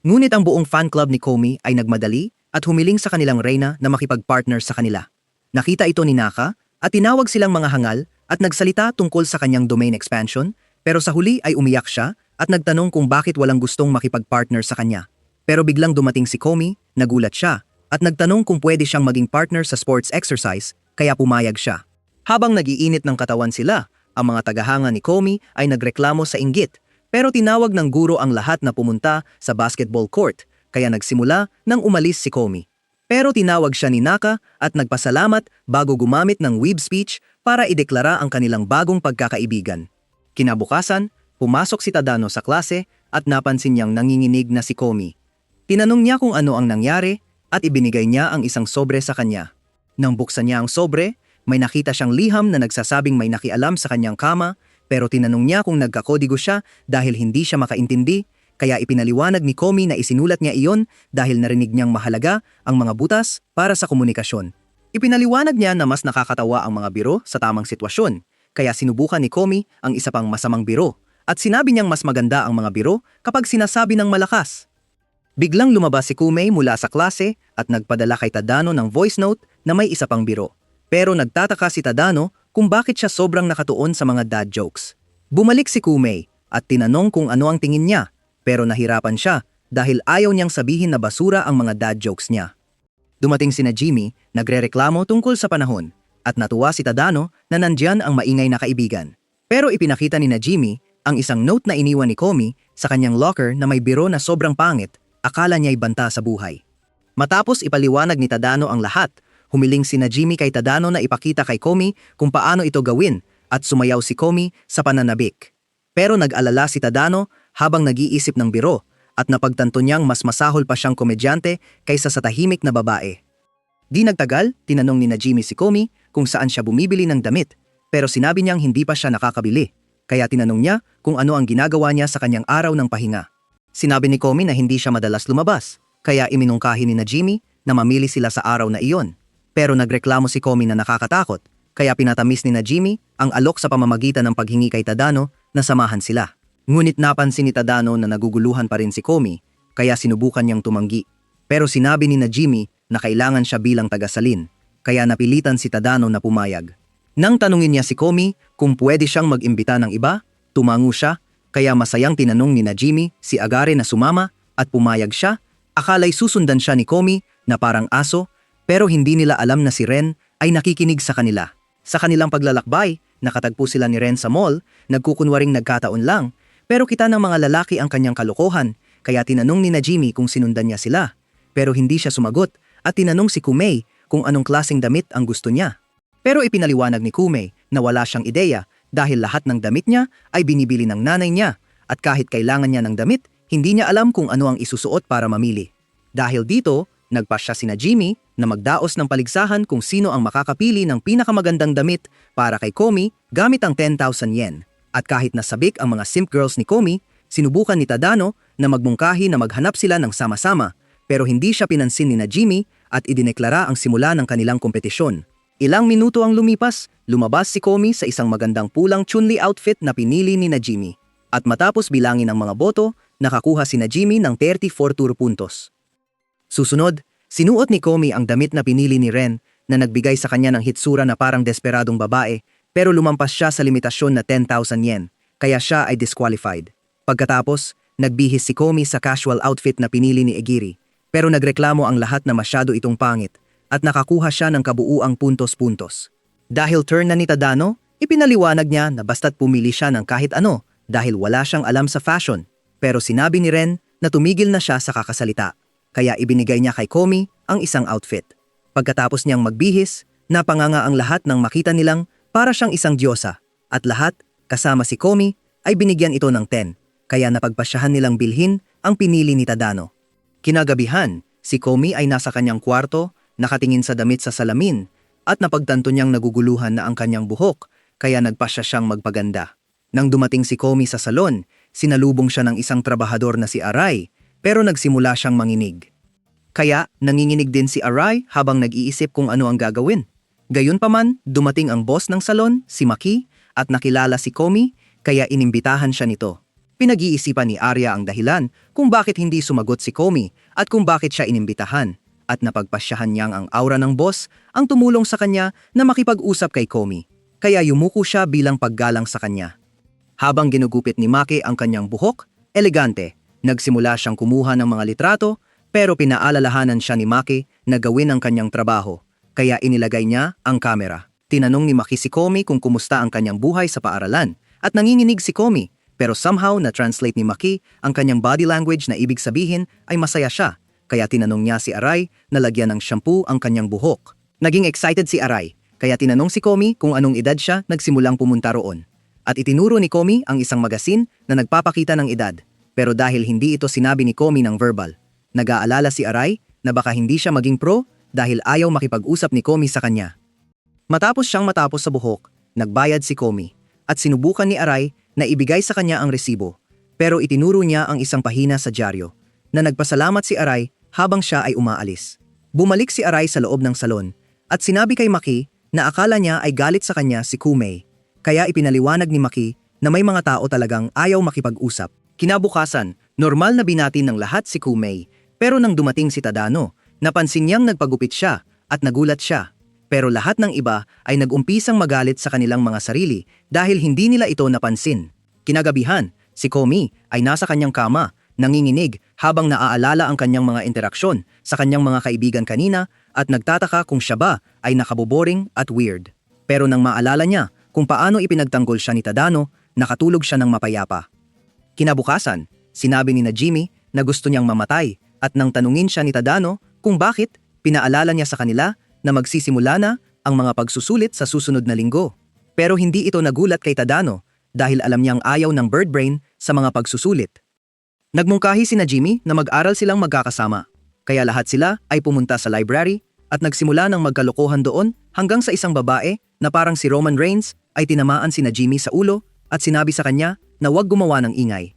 Ngunit ang buong fan club ni Komi ay nagmadali at humiling sa kanilang reyna na makipag-partner sa kanila. Nakita ito ni Naka at tinawag silang mga hangal at nagsalita tungkol sa kanyang domain expansion, pero sa huli ay umiyak siya at nagtanong kung bakit walang gustong makipag-partner sa kanya. Pero biglang dumating si Komi, nagulat siya, at nagtanong kung pwede siyang maging partner sa sports exercise, kaya pumayag siya. Habang nag-iinit ng katawan sila, ang mga tagahanga ni Komi ay nagreklamo sa inggit, pero tinawag ng guro ang lahat na pumunta sa basketball court, kaya nagsimula nang umalis si Komi. Pero tinawag siya ni Naka at nagpasalamat bago gumamit ng weeb speech para ideklara ang kanilang bagong pagkakaibigan. Kinabukasan, pumasok si Tadano sa klase at napansin niyang nanginginig na si Komi. Tinanong niya kung ano ang nangyari at ibinigay niya ang isang sobre sa kanya. Nang buksan niya ang sobre, may nakita siyang liham na nagsasabing may nakialam sa kanyang kama, pero tinanong niya kung nagkakodigo siya dahil hindi siya makaintindi, kaya ipinaliwanag ni Komi na isinulat niya iyon dahil narinig niyang mahalaga ang mga butas para sa komunikasyon. Ipinaliwanag niya na mas nakakatawa ang mga biro sa tamang sitwasyon, kaya sinubukan ni Komi ang isa pang masamang biro, at sinabi niyang mas maganda ang mga biro kapag sinasabi ng malakas. Biglang lumabas si Kumei mula sa klase at nagpadala kay Tadano ng voice note na may isa pang biro. Pero nagtataka si Tadano kung bakit siya sobrang nakatuon sa mga dad jokes. Bumalik si Kumei at tinanong kung ano ang tingin niya, pero nahirapan siya dahil ayaw niyang sabihin na basura ang mga dad jokes niya. Dumating sina Jimmy, nagrereklamo tungkol sa panahon, at natuwa si Tadano na nandyan ang maingay na kaibigan. Pero ipinakita ni na Jimmy ang isang note na iniwan ni Komi sa kanyang locker na may biro na sobrang pangit, akala niya'y banta sa buhay. Matapos ipaliwanag ni Tadano ang lahat, humiling si Najimi kay Tadano na ipakita kay Komi kung paano ito gawin at sumayaw si Komi sa pananabik. Pero nag-alala si Tadano habang nag-iisip ng biro at napagtanto niyang mas masahol pa siyang komedyante kaysa sa tahimik na babae. Di nagtagal, tinanong ni Najimi si Komi kung saan siya bumibili ng damit, pero sinabi niyang hindi pa siya nakakabili, kaya tinanong niya kung ano ang ginagawa niya sa kanyang araw ng pahinga. Sinabi ni Komi na hindi siya madalas lumabas, kaya iminungkahi ni Najimi na mamili sila sa araw na iyon. Pero nagreklamo si Komi na nakakatakot, kaya pinatamis ni Najimi ang alok sa pamamagitan ng paghingi kay Tadano na samahan sila. Ngunit napansin ni Tadano na naguguluhan pa rin si Komi, kaya sinubukan niyang tumanggi. Pero sinabi ni Najimi na kailangan siya bilang tagasalin, kaya napilitan si Tadano na pumayag. Nang tanungin niya si Komi kung pwede siyang mag-imbita ng iba, tumango siya, kaya masayang tinanong ni Najimi si Agare na sumama at pumayag siya. Akala'y susundan siya ni Komi na parang aso, pero hindi nila alam na si Ren ay nakikinig sa kanila. Sa kanilang paglalakbay, nakatagpo sila ni Ren sa mall, nagkukunwaring nagkataon lang, pero kita ng mga lalaki ang kanyang kalokohan, kaya tinanong ni Najimi kung sinundan niya sila. Pero hindi siya sumagot at tinanong si Kumei kung anong klaseng damit ang gusto niya. Pero ipinaliwanag ni Kumei na wala siyang ideya dahil lahat ng damit niya ay binibili ng nanay niya at kahit kailangan niya ng damit, hindi niya alam kung ano ang isusuot para mamili. Dahil dito, nagpasya si Najimi na magdaos ng paligsahan kung sino ang makakapili ng pinakamagandang damit para kay Komi gamit ang 10,000 yen. At kahit nasabik ang mga simp girls ni Komi, sinubukan ni Tadano na magmungkahi na maghanap sila ng sama-sama, pero hindi siya pinansin ni Najimi at idineklara ang simula ng kanilang kompetisyon. Ilang minuto ang lumipas, lumabas si Komi sa isang magandang pulang Chunli outfit na pinili ni Najimi. At matapos bilangin ang mga boto, nakakuha si Najimi ng 34 tour puntos. Susunod, sinuot ni Komi ang damit na pinili ni Ren na nagbigay sa kanya ng hitsura na parang desperadong babae, pero lumampas siya sa limitasyon na 10,000 yen, kaya siya ay disqualified. Pagkatapos, nagbihis si Komi sa casual outfit na pinili ni Egiri, pero nagreklamo ang lahat na masyado itong pangit at nakakuha siya ng kabuuang puntos-puntos. Dahil turn na ni Tadano, ipinaliwanag niya na basta't pumili siya ng kahit ano dahil wala siyang alam sa fashion, pero sinabi ni Ren na tumigil na siya sa kakasalita, kaya ibinigay niya kay Komi ang isang outfit. Pagkatapos niyang magbihis, napanganga ang lahat nang makita nilang para siyang isang diyosa, at lahat, kasama si Komi, ay binigyan ito ng 10, kaya napagpasyahan nilang bilhin ang pinili ni Tadano. Kinagabihan, si Komi ay nasa kanyang kwarto, nakatingin sa damit sa salamin, at napagtanto niyang naguguluhan na ang kanyang buhok, kaya nagpasya siyang magpaganda. Nang dumating si Komi sa salon, sinalubong siya ng isang trabahador na si Arai, pero nagsimula siyang manginig. Kaya nanginginig din si Arai habang nag-iisip kung ano ang gagawin. Gayunpaman, dumating ang boss ng salon, si Maki, at nakilala si Komi, kaya inimbitahan siya nito. Pinag-iisipan ni Arya ang dahilan kung bakit hindi sumagot si Komi at kung bakit siya inimbitahan, at napagpasyahan niyang ang aura ng boss ang tumulong sa kanya na makipag-usap kay Komi, kaya yumuko siya bilang paggalang sa kanya. Habang ginugupit ni Maki ang kanyang buhok, elegante, nagsimula siyang kumuha ng mga litrato, pero pinaalalahanan siya ni Maki na gawin ang kanyang trabaho, kaya inilagay niya ang kamera. Tinanong ni Maki si Komi kung kumusta ang kanyang buhay sa paaralan, at nanginginig si Komi, pero somehow na-translate ni Maki ang kanyang body language na ibig sabihin ay masaya siya, kaya tinanong niya si Arai na lagyan ng shampoo ang kanyang buhok. Naging excited si Arai, kaya tinanong si Komi kung anong edad siya nagsimulang pumunta roon. At itinuro ni Komi ang isang magasin na nagpapakita ng edad, pero dahil hindi ito sinabi ni Komi ng verbal, nag-aalala si Arai na baka hindi siya maging pro dahil ayaw makipag-usap ni Komi sa kanya. Matapos sa buhok, nagbayad si Komi at sinubukan ni Arai na ibigay sa kanya ang resibo, pero itinuro niya ang isang pahina sa dyaryo na nagpasalamat si Arai habang siya ay umaalis. Bumalik si Arai sa loob ng salon at sinabi kay Maki na akala niya ay galit sa kanya si Kumei, kaya ipinaliwanag ni Maki na may mga tao talagang ayaw makipag-usap. Kinabukasan, normal na binati ng lahat si Kumei, pero nang dumating si Tadano, napansin niyang nagpagupit siya at nagulat siya. Pero lahat ng iba ay nag-umpisang magalit sa kanilang mga sarili dahil hindi nila ito napansin. Kinagabihan, si Komi ay nasa kanyang kama, nanginginig habang naaalala ang kanyang mga interaksyon sa kanyang mga kaibigan kanina at nagtataka kung siya ba ay nakaboboring at weird. Pero nang maalala niya kung paano ipinagtanggol siya ni Tadano, nakatulog siya ng mapayapa. Kinabukasan, sinabi ni Najimi na gusto niyang mamatay at nang tanungin siya ni Tadano kung bakit, pinaalala niya sa kanila na magsisimula na ang mga pagsusulit sa susunod na linggo. Pero hindi ito nagulat kay Tadano dahil alam niyang ayaw ng bird brain sa mga pagsusulit. Nagmungkahi sina Jimmy na mag-aral silang magkakasama, kaya lahat sila ay pumunta sa library at nagsimula ng magkalokohan doon hanggang sa isang babae na parang si Roman Reigns ay tinamaan sina Jimmy sa ulo at sinabi sa kanya na huwag gumawa ng ingay.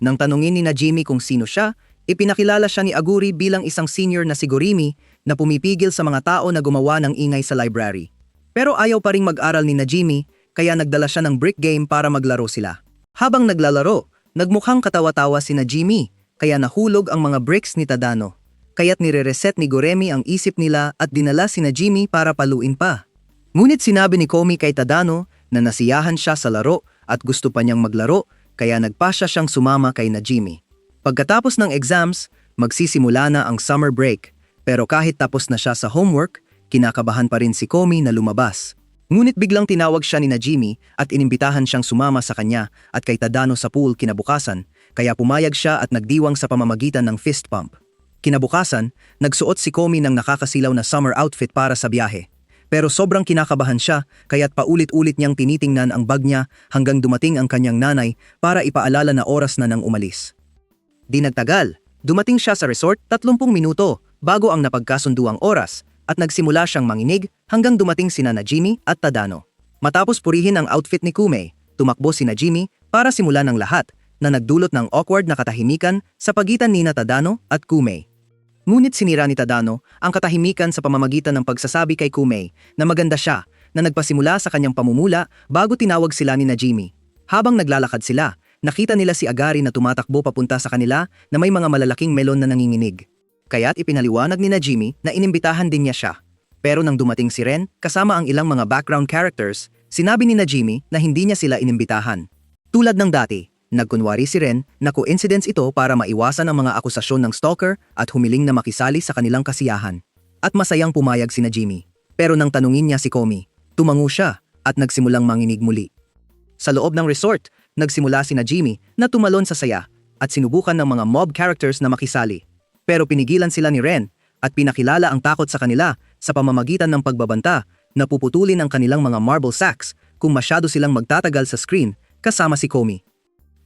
Nang tanungin ni na Jimmy kung sino siya, ipinakilala siya ni Aguri bilang isang senior na sigurimi na pumipigil sa mga tao na gumawa ng ingay sa library. Pero ayaw pa ring mag-aral ni na Jimmy kaya nagdala siya ng brick game para maglaro sila. Habang naglalaro, nagmukhang katawa-tawa si na Jimmy kaya nahulog ang mga bricks ni Tadano. Kaya't nire-reset ni Goremi ang isip nila at dinala si na Jimmy para paluin pa. Ngunit sinabi ni Komi kay Tadano na nasiyahan siya sa laro at gusto pa niyang maglaro kaya nagpasya siyang sumama kay na Jimmy. Pagkatapos ng exams, magsisimula na ang summer break pero kahit tapos na siya sa homework, kinakabahan pa rin si Komi na lumabas. Ngunit biglang tinawag siya ni na Jimmy at inimbitahan siyang sumama sa kanya at kay Tadano sa pool kinabukasan kaya pumayag siya at nagdiwang sa pamamagitan ng fist pump. Kinabukasan, nagsuot si Komi ng nakakasilaw na summer outfit para sa biyahe. Pero sobrang kinakabahan siya kaya't paulit-ulit niyang tinitingnan ang bag niya hanggang dumating ang kanyang nanay para ipaalala na oras na nang umalis. Di nagtagal, dumating siya sa resort 30 minuto bago ang napagkasunduang oras at nagsimula siyang manginig hanggang dumating sina na Jimmy at Tadano. Matapos purihin ang outfit ni Kume, tumakbo sina Jimmy para simulan ng lahat na nagdulot ng awkward na katahimikan sa pagitan ni na Tadano at Kume. Ngunit sinira ni Tadano ang katahimikan sa pamamagitan ng pagsasabi kay Kume na maganda siya na nagpasimula sa kanyang pamumula bago tinawag sila ni na Jimmy. Habang naglalakad sila, nakita nila si Agari na tumatakbo papunta sa kanila na may mga malalaking melon na nanginginig. Kaya't ipinaliwanag ni na Jimmy na inimbitahan din niya siya. Pero nang dumating si Ren kasama ang ilang mga background characters, sinabi ni na Jimmy na hindi niya sila inimbitahan. Tulad ng dati, nagkunwari si Ren na coincidence ito para maiwasan ang mga akusasyon ng stalker at humiling na makisali sa kanilang kasiyahan. At masayang pumayag si na Jimmy. Pero nang tanungin niya si Komi, tumango siya at nagsimulang manginig muli. Sa loob ng resort, nagsimula si na Jimmy na tumalon sa saya at sinubukan ng mga mob characters na makisali. Pero pinigilan sila ni Ren at pinakilala ang takot sa kanila sa pamamagitan ng pagbabanta na puputulin ang kanilang mga marble sacks kung masyado silang magtatagal sa screen kasama si Komi.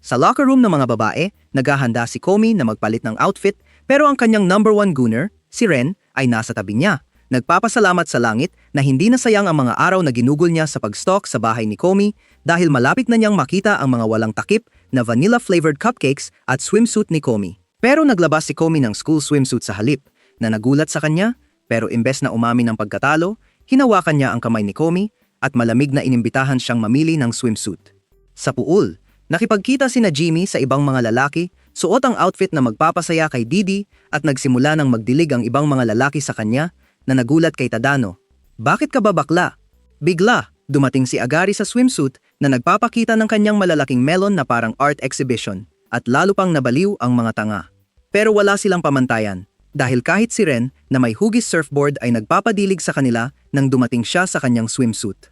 Sa locker room ng mga babae, naghahanda si Komi na magpalit ng outfit pero ang kanyang number 1 gunner, si Ren, ay nasa tabi niya. Nagpapasalamat sa langit na hindi nasayang ang mga araw na ginugol niya sa pag-stalk sa bahay ni Komi dahil malapit na niyang makita ang mga walang takip na vanilla-flavored cupcakes at swimsuit ni Komi. Pero naglabas si Komi ng school swimsuit sa halip na nagulat sa kanya pero imbes na umamin ng pagkatalo, hinawakan niya ang kamay ni Komi at malamig na inimbitahan siyang mamili ng swimsuit. Sa pool, nakipagkita si na Jimmy sa ibang mga lalaki, suot ang outfit na magpapasaya kay Didi at nagsimula ng magdilig ang ibang mga lalaki sa kanya na nagulat kay Tadano. Bakit ka ba bakla? Bigla, dumating si Agari sa swimsuit na nagpapakita ng kanyang malalaking melon na parang art exhibition at lalo pang nabaliw ang mga tanga. Pero wala silang pamantayan dahil kahit si Ren na may hugis surfboard ay nagpapadilig sa kanila nang dumating siya sa kanyang swimsuit.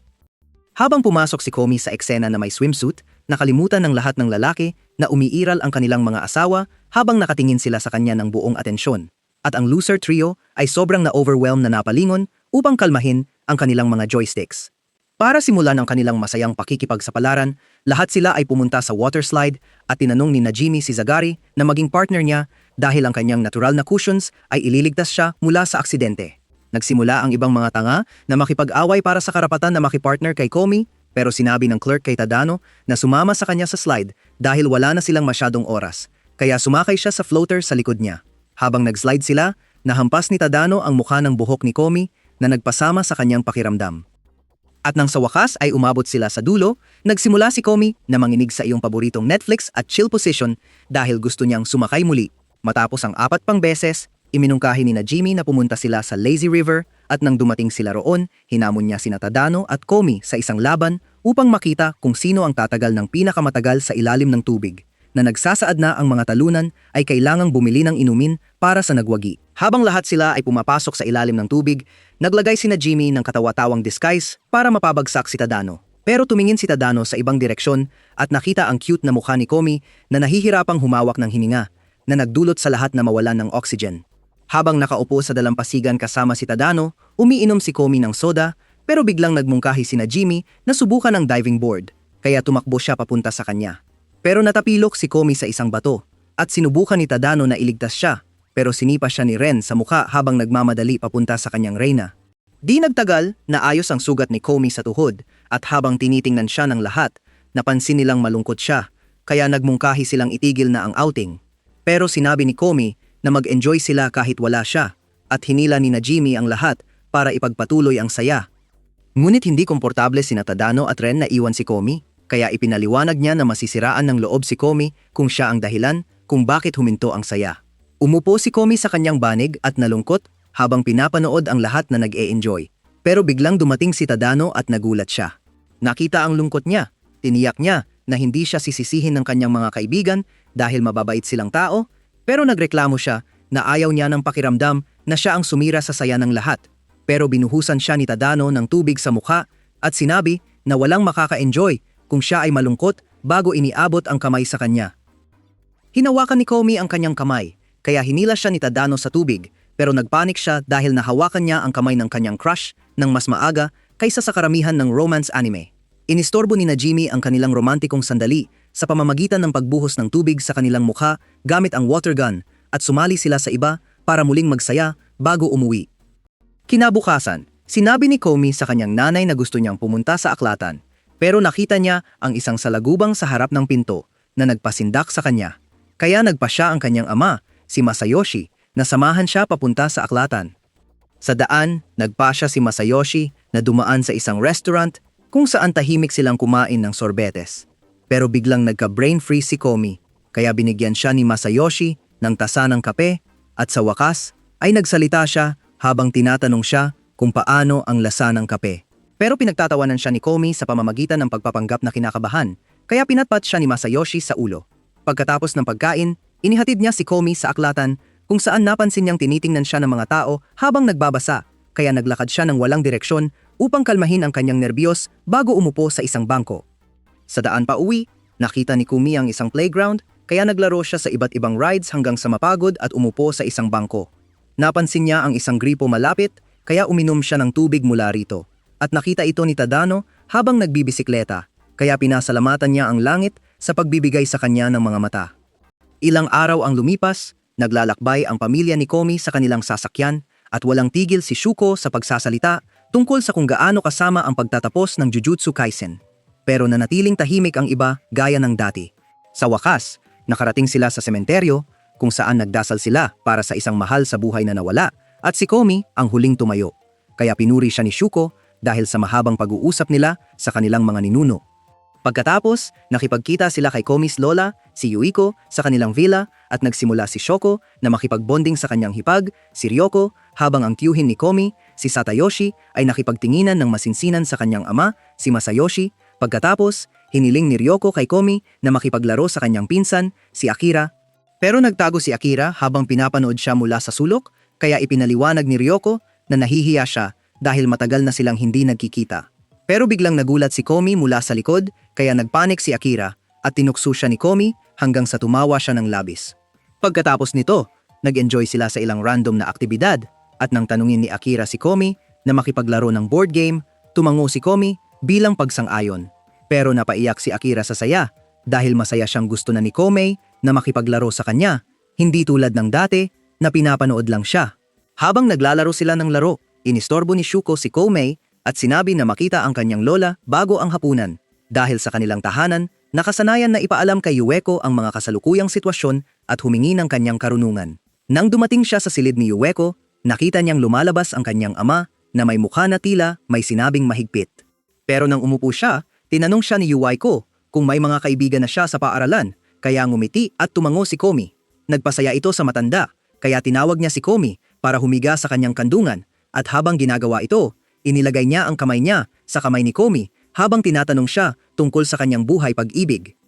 Habang pumasok si Komi sa eksena na may swimsuit, nakalimutan ng lahat ng lalaki na umiiral ang kanilang mga asawa habang nakatingin sila sa kanya ng buong atensyon. At ang loser trio ay sobrang na-overwhelm na napalingon upang kalmahin ang kanilang mga joysticks. Para simulan ang kanilang masayang pakikipagsapalaran, lahat sila ay pumunta sa water slide at tinanong ni na Jimmy si Zagari na maging partner niya dahil ang kanyang natural na cushions ay ililigtas siya mula sa aksidente. Nagsimula ang ibang mga tanga na makipag-away para sa karapatan na makipartner kay Komi pero sinabi ng clerk kay Tadano na sumama sa kanya sa slide dahil wala na silang masyadong oras kaya sumakay siya sa floater sa likod niya. Habang nag-slide sila, nahampas ni Tadano ang mukha ng buhok ni Komi na nagpasama sa kanyang pakiramdam. At nang sa wakas ay umabot sila sa dulo, nagsimula si Komi na manginig sa iyong paboritong Netflix at chill position dahil gusto niyang sumakay muli. Matapos ang 4 pang beses, iminungkahi ni na Jimmy na pumunta sila sa Lazy River at nang dumating sila roon, hinamon niya sina Tadano at Komi sa isang laban upang makita kung sino ang tatagal ng pinakamatagal sa ilalim ng tubig. Na nagsasaad na ang mga talunan ay kailangang bumili ng inumin para sa nagwagi. Habang lahat sila ay pumapasok sa ilalim ng tubig, naglagay sina Jimmy ng katawa-tawang disguise para mapabagsak si Tadano. Pero tumingin si Tadano sa ibang direksyon at nakita ang cute na mukha ni Komi na nahihirapang humawak ng hininga na nagdulot sa lahat na mawalan ng oxygen. Habang nakaupo sa dalampasigan kasama si Tadano, umiinom si Komi ng soda, pero biglang nagmungkahi sina Jimmy na subukan ang diving board, kaya tumakbo siya papunta sa kanya. Pero natapilok si Komi sa isang bato, at sinubukan ni Tadano na iligtas siya, pero sinipa siya ni Ren sa mukha habang nagmamadali papunta sa kanyang reyna. Di nagtagal, naayos ang sugat ni Komi sa tuhod, at habang tinitingnan siya ng lahat, napansin nilang malungkot siya, kaya nagmungkahi silang itigil na ang outing. Pero sinabi ni Komi na mag-enjoy sila kahit wala siya, at hinila ni na Jimmy ang lahat para ipagpatuloy ang saya. Ngunit hindi komportable sina Tadano at Ren na iwan si Komi, kaya ipinaliwanag niya na masisiraan ng loob si Komi kung siya ang dahilan kung bakit huminto ang saya. Umupo si Komi sa kanyang banig at nalungkot habang pinapanood ang lahat na nag-e-enjoy. Pero biglang dumating si Tadano at nagulat siya. Nakita ang lungkot niya, tiniyak niya na hindi siya sisisihin ng kanyang mga kaibigan dahil mababait silang tao, pero nagreklamo siya na ayaw niya ng pakiramdam na siya ang sumira sa saya ng lahat. Pero binuhusan siya ni Tadano ng tubig sa mukha at sinabi na walang makaka-enjoy kung siya ay malungkot bago iniabot ang kamay sa kanya. Hinawakan ni Komi ang kanyang kamay, kaya hinila siya ni Tadano sa tubig, pero nagpanik siya dahil nahawakan niya ang kamay ng kanyang crush ng mas maaga kaysa sa karamihan ng romance anime. Inistorbo ni na Jimmy ang kanilang romantikong sandali sa pamamagitan ng pagbuhos ng tubig sa kanilang mukha gamit ang water gun at sumali sila sa iba para muling magsaya bago umuwi. Kinabukasan, sinabi ni Komi sa kanyang nanay na gusto niyang pumunta sa aklatan, pero nakita niya ang isang salagubang sa harap ng pinto na nagpasindak sa kanya. Kaya nagpa siya ang kanyang ama, si Masayoshi, na samahan siya papunta sa aklatan. Sa daan, nagpa siya si Masayoshi na dumaan sa isang restaurant kung saan tahimik silang kumain ng sorbetes. Pero biglang nagka-brain freeze si Komi, kaya binigyan siya ni Masayoshi ng tasa ng kape at sa wakas ay nagsalita siya habang tinatanong siya kung paano ang lasa ng kape. Pero pinagtatawanan siya ni Komi sa pamamagitan ng pagpapanggap na kinakabahan, kaya pinatpat siya ni Masayoshi sa ulo. Pagkatapos ng pagkain, inihatid niya si Komi sa aklatan kung saan napansin niyang tinitingnan siya ng mga tao habang nagbabasa, kaya naglakad siya ng walang direksyon upang kalmahin ang kanyang nerbiyos bago umupo sa isang bangko. Sa daan pa uwi, nakita ni Komi ang isang playground, kaya naglaro siya sa iba't ibang rides hanggang sa mapagod at umupo sa isang bangko. Napansin niya ang isang gripo malapit, kaya uminom siya ng tubig mula rito. At nakita ito ni Tadano habang nagbibisikleta, kaya pinasalamatan niya ang langit sa pagbibigay sa kanya ng mga mata. Ilang araw ang lumipas, naglalakbay ang pamilya ni Komi sa kanilang sasakyan at walang tigil si Shuko sa pagsasalita tungkol sa kung gaano kasama ang pagtatapos ng Jujutsu Kaisen. Pero nanatiling tahimik ang iba gaya ng dati. Sa wakas, nakarating sila sa sementeryo kung saan nagdasal sila para sa isang mahal sa buhay na nawala at si Komi ang huling tumayo. Kaya pinuri siya ni Shuko dahil sa mahabang pag-uusap nila sa kanilang mga ninuno. Pagkatapos, nakipagkita sila kay Komi's lola, si Yuiko, sa kanilang villa at nagsimula si Shoko na makipagbonding sa kanyang hipag, si Ryoko, habang ang tiyuhin ni Komi, si Satayoshi, ay nakipagtinginan ng masinsinan sa kanyang ama, si Masayoshi. Pagkatapos, hiniling ni Ryoko kay Komi na makipaglaro sa kanyang pinsan, si Akira. Pero nagtago si Akira habang pinapanood siya mula sa sulok, kaya ipinaliwanag ni Ryoko na nahihiya siya dahil matagal na silang hindi nagkikita. Pero biglang nagulat si Komi mula sa likod, kaya nagpanik si Akira at tinukso siya ni Komi hanggang sa tumawa siya ng labis. Pagkatapos nito, nag-enjoy sila sa ilang random na aktibidad at nang tanungin ni Akira si Komi na makipaglaro ng board game, tumango si Komi bilang pagsang-ayon. Pero napaiyak si Akira sa saya dahil masaya siyang gusto na ni Komi na makipaglaro sa kanya, hindi tulad ng dati na pinapanood lang siya. Habang naglalaro sila ng laro, inistorbo ni Shuko si Komi at sinabi na makita ang kanyang lola bago ang hapunan. Dahil sa kanilang tahanan, nakasanayan na ipaalam kay Yueko ang mga kasalukuyang sitwasyon at humingi ng kanyang karunungan. Nang dumating siya sa silid ni Yueko, nakita niyang lumalabas ang kanyang ama na may mukha na tila may sinabing mahigpit. Pero nang umupo siya, tinanong siya ni Yueko kung may mga kaibigan na siya sa paaralan, kaya ngumiti at tumango si Komi. Nagpasaya ito sa matanda, kaya tinawag niya si Komi para humiga sa kanyang kandungan at habang ginagawa ito, inilagay niya ang kamay niya sa kamay ni Komi habang tinatanong siya tungkol sa kanyang buhay pag-ibig.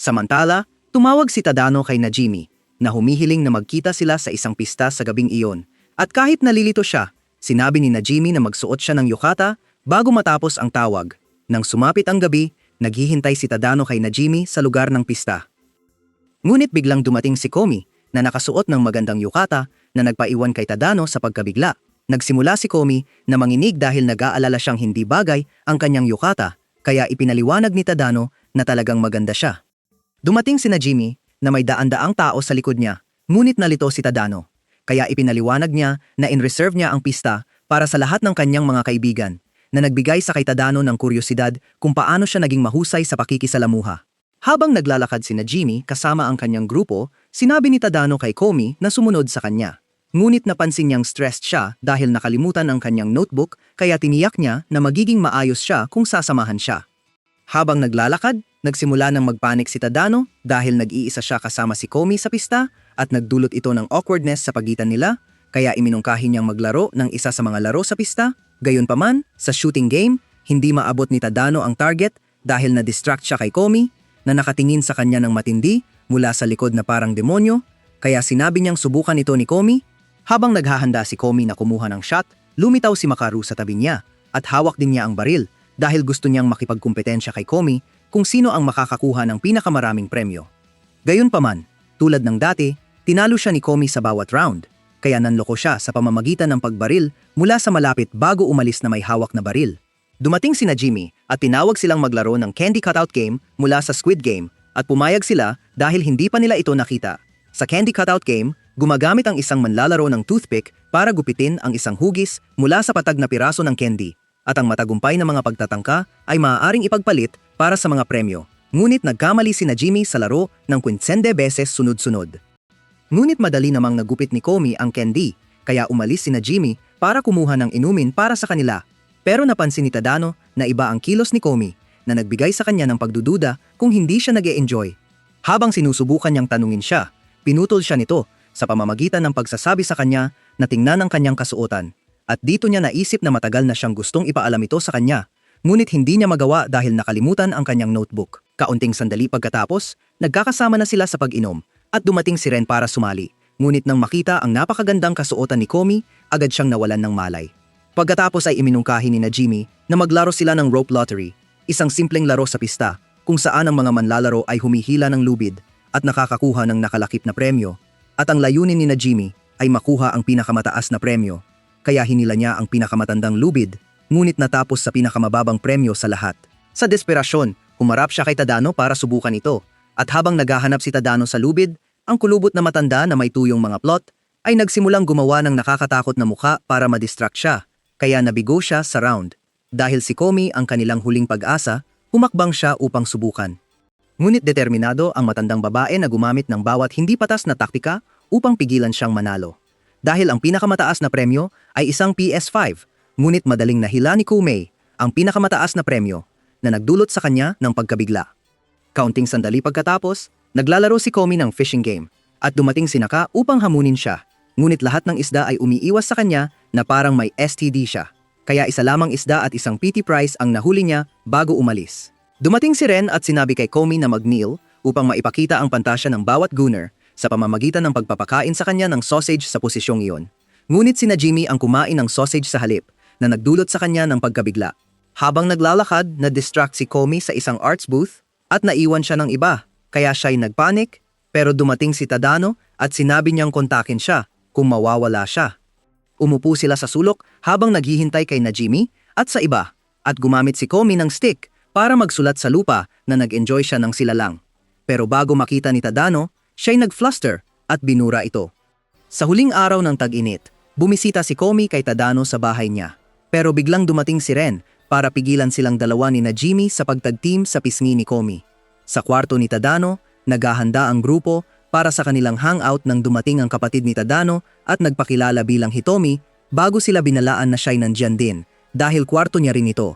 Samantala, tumawag si Tadano kay Najimi na humihiling na magkita sila sa isang pista sa gabing iyon. At kahit nalilito siya, sinabi ni Najimi na magsuot siya ng yukata bago matapos ang tawag. Nang sumapit ang gabi, naghihintay si Tadano kay Najimi sa lugar ng pista. Ngunit biglang dumating si Komi na nakasuot ng magandang yukata na nagpaiwan kay Tadano sa pagkabigla. Nagsimula si Komi na manginig dahil nag-aalala siyang hindi bagay ang kanyang yukata, kaya ipinaliwanag ni Tadano na talagang maganda siya. Dumating sina Jimmy na may daan-daang tao sa likod niya, ngunit nalito si Tadano. Kaya ipinaliwanag niya na in-reserve niya ang pista para sa lahat ng kanyang mga kaibigan, na nagbigay sa kay Tadano ng kuryosidad kung paano siya naging mahusay sa pakikisalamuha. Habang naglalakad sina Jimmy kasama ang kanyang grupo, sinabi ni Tadano kay Komi na sumunod sa kanya. Ngunit napansin niyang stressed siya dahil nakalimutan ang kanyang notebook, kaya tiniyak niya na magiging maayos siya kung sasamahan siya. Habang naglalakad, nagsimula ng magpanik si Tadano dahil nag-iisa siya kasama si Komi sa pista at nagdulot ito ng awkwardness sa pagitan nila, kaya iminungkahi niyang maglaro ng isa sa mga laro sa pista. Gayunpaman, sa shooting game, hindi maabot ni Tadano ang target dahil na-distract siya kay Komi na nakatingin sa kanya ng matindi mula sa likod na parang demonyo, kaya sinabi niyang subukan ito ni Komi. Habang naghahanda si Komi na kumuha ng shot, lumitaw si Makaru sa tabi niya at hawak din niya ang baril dahil gusto niyang makipagkumpetensya kay Komi kung sino ang makakakuha ng pinakamaraming premyo. Gayunpaman, tulad ng dati, tinalo siya ni Komi sa bawat round, kaya nanloko siya sa pamamagitan ng pagbaril mula sa malapit bago umalis na may hawak na baril. Dumating sina Jimmy at tinawag silang maglaro ng candy cutout game mula sa Squid Game at pumayag sila dahil hindi pa nila ito nakita. Sa candy cutout game, gumagamit ang isang manlalaro ng toothpick para gupitin ang isang hugis mula sa patag na piraso ng candy at ang matagumpay na mga pagtatangka ay maaaring ipagpalit para sa mga premyo. Ngunit nagkamali sina Jimmy sa laro ng 15 beses sunod-sunod. Ngunit madali namang nagupit ni Komi ang candy, kaya umalis sina Jimmy para kumuha ng inumin para sa kanila. Pero napansin ni Tadano na iba ang kilos ni Komi na nagbigay sa kanya ng pagdududa kung hindi siya nag-e-enjoy. Habang sinusubukan niyang tanungin siya, pinutol siya nito sa pamamagitan ng pagsasabi sa kanya na tingnan ang kanyang kasuotan. At dito niya naisip na matagal na siyang gustong ipaalam ito sa kanya, ngunit hindi niya magawa dahil nakalimutan ang kanyang notebook. Kaunting sandali pagkatapos, nagkakasama na sila sa pag-inom at dumating si Ren para sumali. Ngunit nang makita ang napakagandang kasuotan ni Komi, agad siyang nawalan ng malay. Pagkatapos ay iminungkahi ni na Jimmy na maglaro sila ng rope lottery, isang simpleng laro sa pista kung saan ang mga manlalaro ay humihila ng lubid at nakakakuha ng nakalakip na premyo. At ang layunin ni na Jimmy ay makuha ang pinakamataas na premyo, kaya hinila niya ang pinakamatandang lubid, ngunit natapos sa pinakamababang premyo sa lahat. Sa desperasyon, humarap siya kay Tadano para subukan ito, at habang naghahanap si Tadano sa lubid, ang kulubot na matanda na may tuyong mga plot ay nagsimulang gumawa ng nakakatakot na mukha para madistract siya, kaya nabigo siya sa round. Dahil si Komi ang kanilang huling pag-asa, humakbang siya upang subukan. Ngunit determinado ang matandang babae na gumamit ng bawat hindi patas na taktika upang pigilan siyang manalo. Dahil ang pinakamataas na premyo ay isang PS5, ngunit madaling nahila ni Komi ang pinakamataas na premyo na nagdulot sa kanya ng pagkabigla. Kaunting sandali pagkatapos, naglalaro si Komi ng fishing game at dumating si Naka upang hamunin siya. Ngunit lahat ng isda ay umiiwas sa kanya na parang may STD siya. Kaya isa lamang isda at isang PT prize ang nahuli niya bago umalis. Dumating si Ren at sinabi kay Komi na mag-kneel upang maipakita ang pantasya ng bawat gunner sa pamamagitan ng pagpapakain sa kanya ng sausage sa posisyong iyon. Ngunit sina Jimmy ang kumain ng sausage sa halip na nagdulot sa kanya ng pagkabigla. Habang naglalakad, na-distract si Komi sa isang arts booth at naiwan siya ng iba, kaya siya'y nagpanik, pero dumating si Tadano at sinabi niyang kontakin siya kung mawawala siya. Umupo sila sa sulok habang naghihintay kay na Jimmy at sa iba, at gumamit si Komi ng stick para magsulat sa lupa na nag-enjoy siya ng sila lang. Pero bago makita ni Tadano, siya'y nag-fluster at binura ito. Sa huling araw ng tag-init, bumisita si Komi kay Tadano sa bahay niya. Pero biglang dumating si Ren para pigilan silang dalawa ni na Jimmy sa pagtag-team sa pisngi ni Komi. Sa kwarto ni Tadano, naghahanda ang grupo para sa kanilang hangout nang dumating ang kapatid ni Tadano at nagpakilala bilang Hitomi bago sila binalaan na siya'y nandyan din dahil kwarto niya rin ito.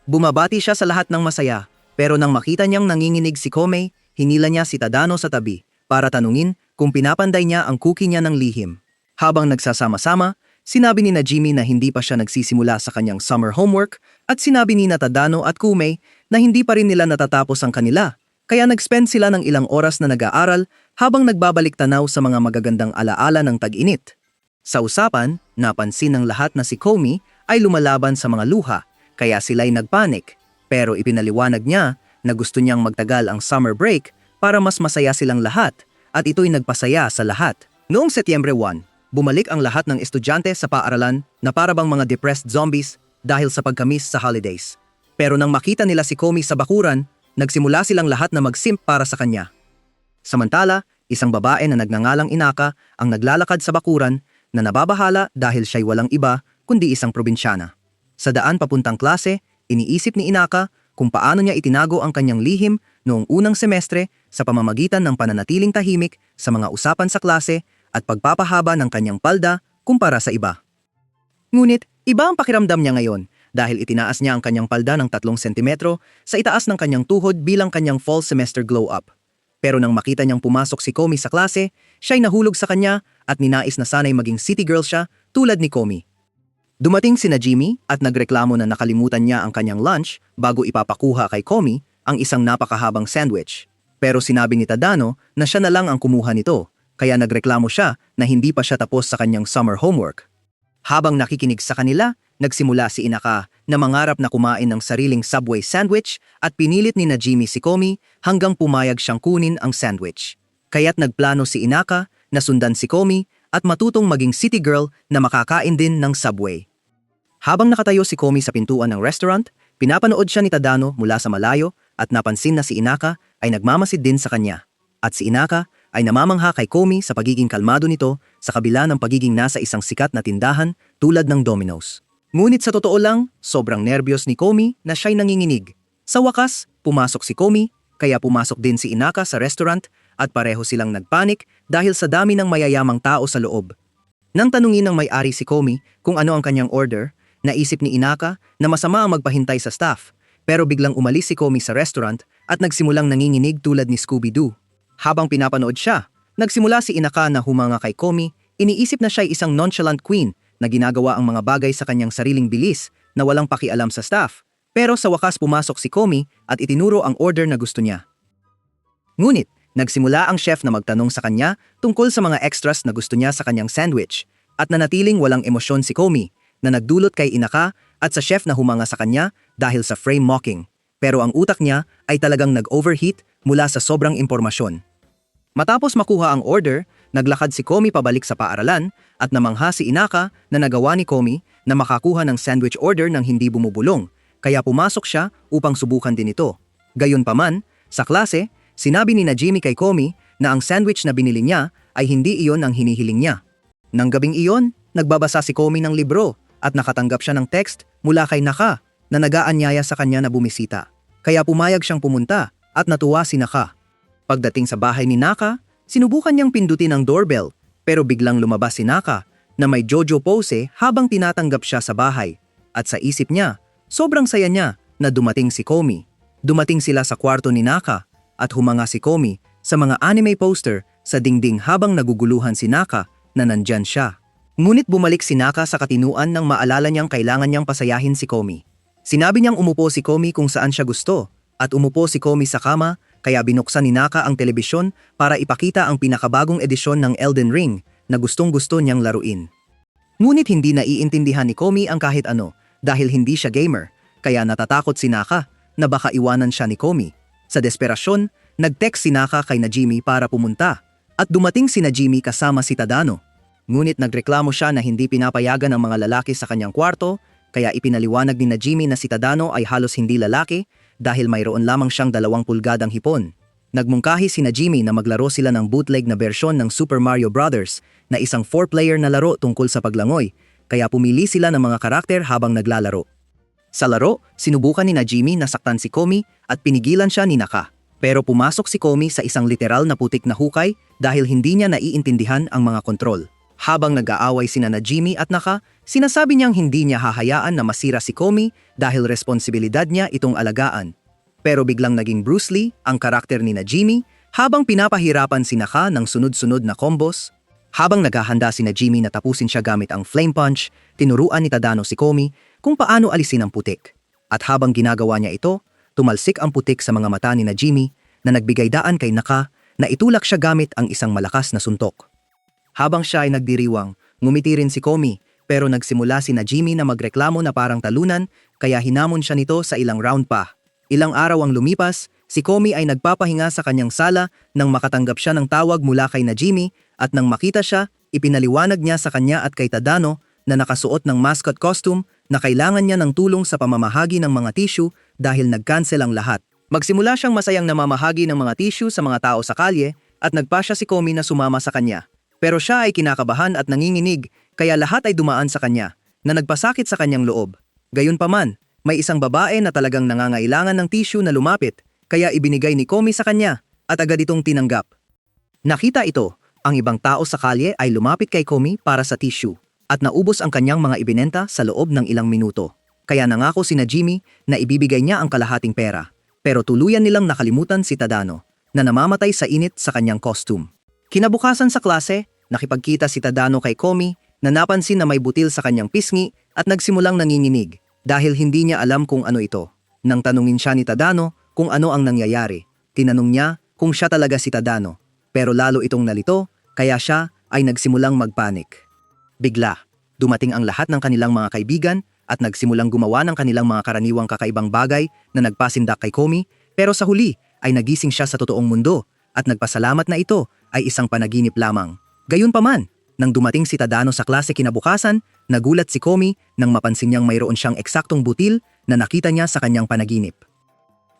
Bumabati siya sa lahat ng masaya, pero nang makita niyang nanginginig si Komi, hinila niya si Tadano sa tabi para tanungin kung pinapanday niya ang cookie niya ng lihim. Habang nagsasama-sama, sinabi ni na Jimmy na hindi pa siya nagsisimula sa kanyang summer homework at sinabi ni na Tadano at Komi na hindi pa rin nila natatapos ang kanila. Kaya nag-spend sila ng ilang oras na nag-aaral habang nagbabalik tanaw sa mga magagandang alaala ng tag-init. Sa usapan, napansin ng lahat na si Komi ay lumalaban sa mga luha, kaya sila'y nagpanik. Pero ipinaliwanag niya na gusto niyang magtagal ang summer break para mas masaya silang lahat, at ito'y nagpasaya sa lahat. Noong Setyembre 1, Bumalik ang lahat ng estudyante sa paaralan na parabang mga depressed zombies dahil sa pagkamis sa holidays. Pero nang makita nila si Komi sa bakuran, nagsimula silang lahat na magsimp para sa kanya. Samantala, isang babae na nagngangalang Inaka ang naglalakad sa bakuran na nababahala dahil siya'y walang iba kundi isang probinsyana. Sa daan papuntang klase, iniisip ni Inaka kung paano niya itinago ang kanyang lihim noong unang semestre sa pamamagitan ng pananatiling tahimik sa mga usapan sa klase at pagpapahaba ng kanyang palda kumpara sa iba. Ngunit, iba ang pakiramdam niya ngayon dahil itinaas niya ang kanyang palda ng 3 sentimetro sa itaas ng kanyang tuhod bilang kanyang fall semester glow up. Pero nang makita niyang pumasok si Komi sa klase, siya'y nahulog sa kanya at ninais na sana'y maging city girl siya tulad ni Komi. Dumating si Najimi at nagreklamo na nakalimutan niya ang kanyang lunch bago ipapakuha kay Komi ang isang napakahabang sandwich. Pero sinabi ni Tadano na siya na lang ang kumuha nito, kaya nagreklamo siya na hindi pa siya tapos sa kanyang summer homework. Habang nakikinig sa kanila, nagsimula si Inaka na mangarap na kumain ng sariling Subway sandwich at pinilit ni Najimi si Komi hanggang pumayag siyang kunin ang sandwich. Kaya't nagplano si Inaka na sundan si Komi at matutong maging city girl na makakain din ng Subway. Habang nakatayo si Komi sa pintuan ng restaurant, pinapanood siya ni Tadano mula sa malayo at napansin na si Inaka ay nagmamasid din sa kanya. At si Inaka ay namamangha kay Komi sa pagiging kalmado nito sa kabila ng pagiging nasa isang sikat na tindahan tulad ng Domino's. Ngunit sa totoo lang, sobrang nervyos ni Komi na siya'y nanginginig. Sa wakas, pumasok si Komi, kaya pumasok din si Inaka sa restaurant at pareho silang nagpanik dahil sa dami ng mayayamang tao sa loob. Nang tanungin ng may-ari si Komi kung ano ang kanyang order, naisip ni Inaka na masama ang magpahintay sa staff, pero biglang umalis si Komi sa restaurant at nagsimulang nanginginig tulad ni Scooby-Doo. Habang pinapanood siya, nagsimula si Inaka na humanga kay Komi, iniisip na siya'y isang nonchalant queen na ginagawa ang mga bagay sa kanyang sariling bilis na walang pakialam sa staff. Pero sa wakas pumasok si Komi at itinuro ang order na gusto niya. Ngunit, nagsimula ang chef na magtanong sa kanya tungkol sa mga extras na gusto niya sa kanyang sandwich at nanatiling walang emosyon si Komi na nagdulot kay Inaka at sa chef na humanga sa kanya dahil sa frame mocking. Pero ang utak niya ay talagang nag-overheat mula sa sobrang impormasyon. Matapos makuha ang order, naglakad si Komi pabalik sa paaralan at namangha si Inaka na nagawa ni Komi na makakuha ng sandwich order nang hindi bumubulong, kaya pumasok siya upang subukan din ito. Gayunpaman, sa klase, sinabi ni Najimi kay Komi na ang sandwich na binili niya ay hindi iyon ang hinihiling niya. Nang gabing iyon, nagbabasa si Komi ng libro at nakatanggap siya ng text mula kay Naka na nag-aanyaya sa kanya na bumisita. Kaya pumayag siyang pumunta at natuwa si Naka. Pagdating sa bahay ni Naka, sinubukan niyang pindutin ang doorbell pero biglang lumabas si Naka na may JoJo pose habang tinatanggap siya sa bahay. At sa isip niya, sobrang saya niya na dumating si Komi. Dumating sila sa kwarto ni Naka at humanga si Komi sa mga anime poster sa dingding habang naguguluhan si Naka na nandyan siya. Ngunit bumalik si Naka sa katinuan nang maalala niyang kailangan niyang pasayahin si Komi. Sinabi niyang umupo si Komi kung saan siya gusto at umupo si Komi sa kama kaya binuksan ni Naka ang telebisyon para ipakita ang pinakabagong edisyon ng Elden Ring na gustong-gusto niyang laruin. Ngunit hindi naiintindihan ni Komi ang kahit ano dahil hindi siya gamer, kaya natatakot si Naka na baka iwanan siya ni Komi. Sa desperasyon, nag-text si Naka kay Najimi para pumunta at dumating si Najimi kasama si Tadano. Ngunit nagreklamo siya na hindi pinapayagan ng mga lalaki sa kanyang kwarto, kaya ipinaliwanag ni Najimi na si Tadano ay halos hindi lalaki dahil mayroon lamang siyang 2 pulgadang hipon. Nagmungkahi si Najimi na maglaro sila ng bootleg na bersyon ng Super Mario Bros. Na isang 4-player na laro tungkol sa paglangoy, kaya pumili sila ng mga karakter habang naglalaro. Sa laro, sinubukan ni Najimi na saktan si Komi at pinigilan siya ni Naka. Pero pumasok si Komi sa isang literal na putik na hukay dahil hindi niya naiintindihan ang mga kontrol. Habang nag-aaway sina Najimi at Naka, sinasabi niyang hindi niya hahayaan na masira si Komi dahil responsibilidad niya itong alagaan. Pero biglang naging Bruce Lee ang karakter ni Najimi habang pinapahirapan si Naka ng sunod-sunod na combos. Habang naghahanda si Najimi na tapusin siya gamit ang Flame Punch, tinuruan ni Tadano si Komi kung paano alisin ang putik. At habang ginagawa niya ito, tumalsik ang putik sa mga mata ni Najimi na nagbigay daan kay Naka na itulak siya gamit ang isang malakas na suntok. Habang siya ay nagdiriwang, ngumiti rin si Komi pero nagsimula si Najimi na magreklamo na parang talunan kaya hinamon siya nito sa ilang round pa. Ilang araw ang lumipas, si Komi ay nagpapahinga sa kanyang sala nang makatanggap siya ng tawag mula kay Najimi at nang makita siya, Ipinaliwanag niya sa kanya at kay Tadano na nakasuot ng mascot costume na kailangan niya ng tulong sa pamamahagi ng mga tissue dahil nag-cancel ang lahat. Magsimula siyang masayang namamahagi ng mga tissue sa mga tao sa kalye at nagpasya si Komi na sumama sa kanya. Pero siya ay kinakabahan at nanginginig kaya lahat ay dumaan sa kanya na nagpasakit sa kanyang loob. Gayunpaman, may isang babae na talagang nangangailangan ng tissue na lumapit kaya ibinigay ni Komi sa kanya at agad itong tinanggap. Nakita ito, ang ibang tao sa kalye ay lumapit kay Komi para sa tissue at naubos ang kanyang mga ibinenta sa loob ng ilang minuto. Kaya nangako sina Jimmy na ibibigay niya ang kalahating pera. Pero tuluyan nilang nakalimutan si Tadano na namamatay sa init sa kanyang costume. Kinabukasan sa klase, nakipagkita si Tadano kay Komi na napansin na may butil sa kanyang pisngi at nagsimulang nanginginig dahil hindi niya alam kung ano ito. Nang tanungin siya ni Tadano kung ano ang nangyayari, tinanong niya kung siya talaga si Tadano. Pero lalo itong nalito, kaya siya ay nagsimulang magpanik. Bigla, dumating ang lahat ng kanilang mga kaibigan at nagsimulang gumawa ng kanilang mga karaniwang kakaibang bagay na nagpasindak kay Komi, pero sa huli ay nagising siya sa totoong mundo at nagpasalamat na ito ay isang panaginip lamang. Gayunpaman, nang dumating si Tadano sa klase kinabukasan, nagulat si Komi nang mapansin niyang mayroon siyang eksaktong butil na nakita niya sa kanyang panaginip.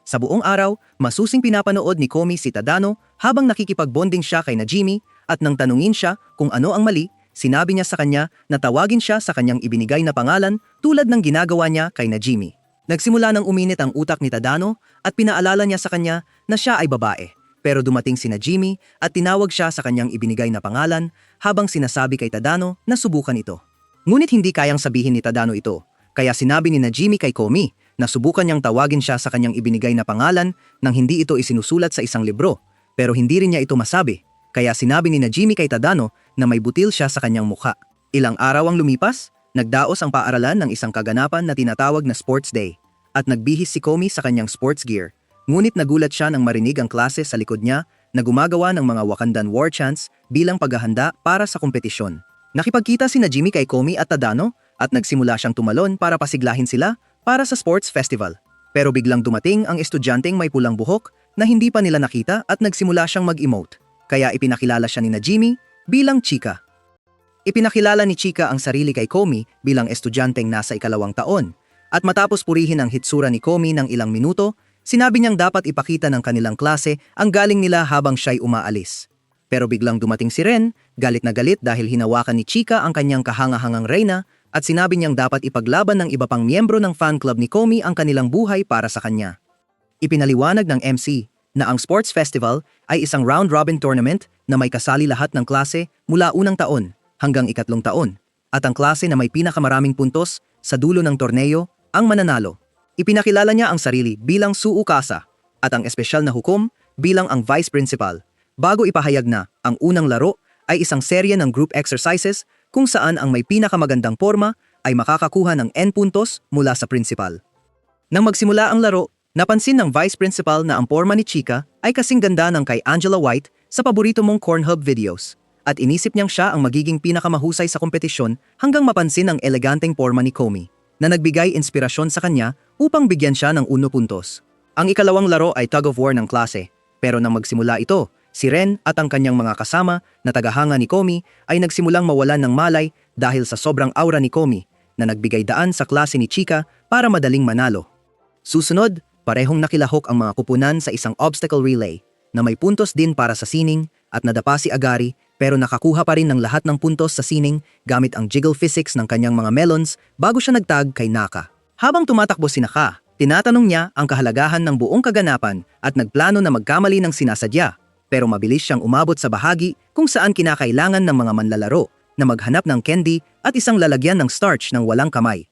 Sa buong araw, masusing pinapanood ni Komi si Tadano habang nakikipagbonding siya kay Najimi at nang tanungin siya kung ano ang mali, sinabi niya sa kanya na tawagin siya sa kanyang ibinigay na pangalan tulad ng ginagawa niya kay Najimi. Nagsimula nang uminit ang utak ni Tadano at pinaalala niya sa kanya na siya ay babae. Pero dumating si Najimi at tinawag siya sa kanyang ibinigay na pangalan habang sinasabi kay Tadano na subukan ito. Ngunit hindi kayang sabihin ni Tadano ito, kaya sinabi ni Najimi kay Komi na subukan niyang tawagin siya sa kanyang ibinigay na pangalan nang hindi ito isinusulat sa isang libro, pero hindi rin niya ito masabi. Kaya sinabi ni Najimi kay Tadano na may butil siya sa kanyang mukha. Ilang araw ang lumipas, nagdaos ang paaralan ng isang kaganapan na tinatawag na Sports Day at nagbihis si Komi sa kanyang sports gear. Ngunit nagulat siya nang marinig ang klase sa likod niya na gumagawa ng mga Wakandan war chants bilang paghahanda para sa kompetisyon. Nakipagkita si Najimi kay Komi at Tadano at nagsimula siyang tumalon para pasiglahin sila para sa sports festival. Pero biglang dumating ang estudyanteng may pulang buhok na hindi pa nila nakita at nagsimula siyang mag-emote. Kaya ipinakilala siya ni Najimi bilang Chika. Ipinakilala ni Chika ang sarili kay Komi bilang estudyanteng nasa 2 taon. At matapos purihin ang hitsura ni Komi ng ilang minuto, sinabi niyang dapat ipakita ng kanilang klase ang galing nila habang siya'y umaalis. Pero biglang dumating si Ren, galit na galit dahil hinawakan ni Chika ang kanyang kahangahangang reyna at sinabi niyang dapat ipaglaban ng iba pang miyembro ng fan club ni Komi ang kanilang buhay para sa kanya. Ipinaliwanag ng MC na ang sports festival ay isang round-robin tournament na may kasali lahat ng klase mula unang taon hanggang 3 taon at ang klase na may pinakamaraming puntos sa dulo ng torneo ang mananalo. Ipinakilala niya ang sarili bilang Suukasa at ang espesyal na hukom bilang ang vice principal bago ipahayag na ang unang laro ay isang serye ng group exercises kung saan ang may pinakamagandang porma ay makakakuha ng N puntos mula sa principal. Nang magsimula ang laro, napansin ng vice principal na ang porma ni Chika ay kasing ganda ng kay Angela White sa paborito mong Cornhub videos at inisip niyang siya ang magiging pinakamahusay sa kompetisyon hanggang mapansin ang eleganteng porma ni Komi na nagbigay inspirasyon sa kanya upang bigyan siya ng 1 puntos. Ang ikalawang laro ay tug of war ng klase, pero nang magsimula ito, si Ren at ang kanyang mga kasama na tagahanga ni Komi ay nagsimulang mawalan ng malay dahil sa sobrang aura ni Komi na nagbigay daan sa klase ni Chika para madaling manalo. Susunod, parehong nakilahok ang mga kupunan sa isang obstacle relay na may puntos din para sa sining at nadapa si Agari pero nakakuha pa rin ng lahat ng puntos sa sining gamit ang jiggle physics ng kanyang mga melons bago siya nagtag kay Naka. Habang tumatakbo si Naka, tinatanong niya ang kahalagahan ng buong kaganapan at nagplano na magkamali ng sinasadya pero mabilis siyang umabot sa bahagi kung saan kinakailangan ng mga manlalaro na maghanap ng candy at isang lalagyan ng starch ng walang kamay.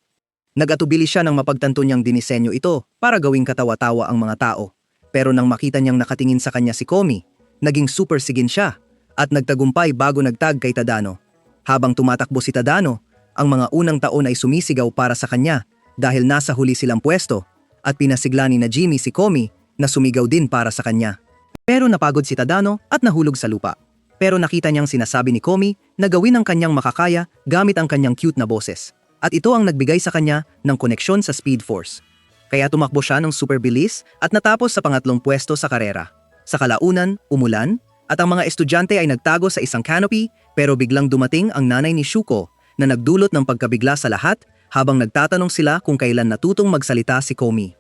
Nag-atubili siya nang mapagtanto niyang dinisenyo ito para gawing katawa-tawa ang mga tao. Pero nang makita niyang nakatingin sa kanya si Komi, naging super sigin siya at nagtagumpay bago nagtag kay Tadano. Habang tumatakbo si Tadano, ang mga unang taon ay sumisigaw para sa kanya dahil nasa huli silang pwesto at pinasigla ni Najimi si Komi na sumigaw din para sa kanya. Pero napagod si Tadano at nahulog sa lupa. Pero nakita niyang sinasabi ni Komi na gawin ang kanyang makakaya gamit ang kanyang cute na boses. At ito ang nagbigay sa kanya ng koneksyon sa Speed Force. Kaya tumakbo siya ng super bilis at natapos sa pangatlong pwesto sa karera. Sa kalaunan, umulan, At ang mga estudyante ay nagtago sa isang canopy pero biglang dumating ang nanay ni Shuko na nagdulot ng pagkabigla sa lahat habang nagtatanong sila kung kailan natutong magsalita si Komi.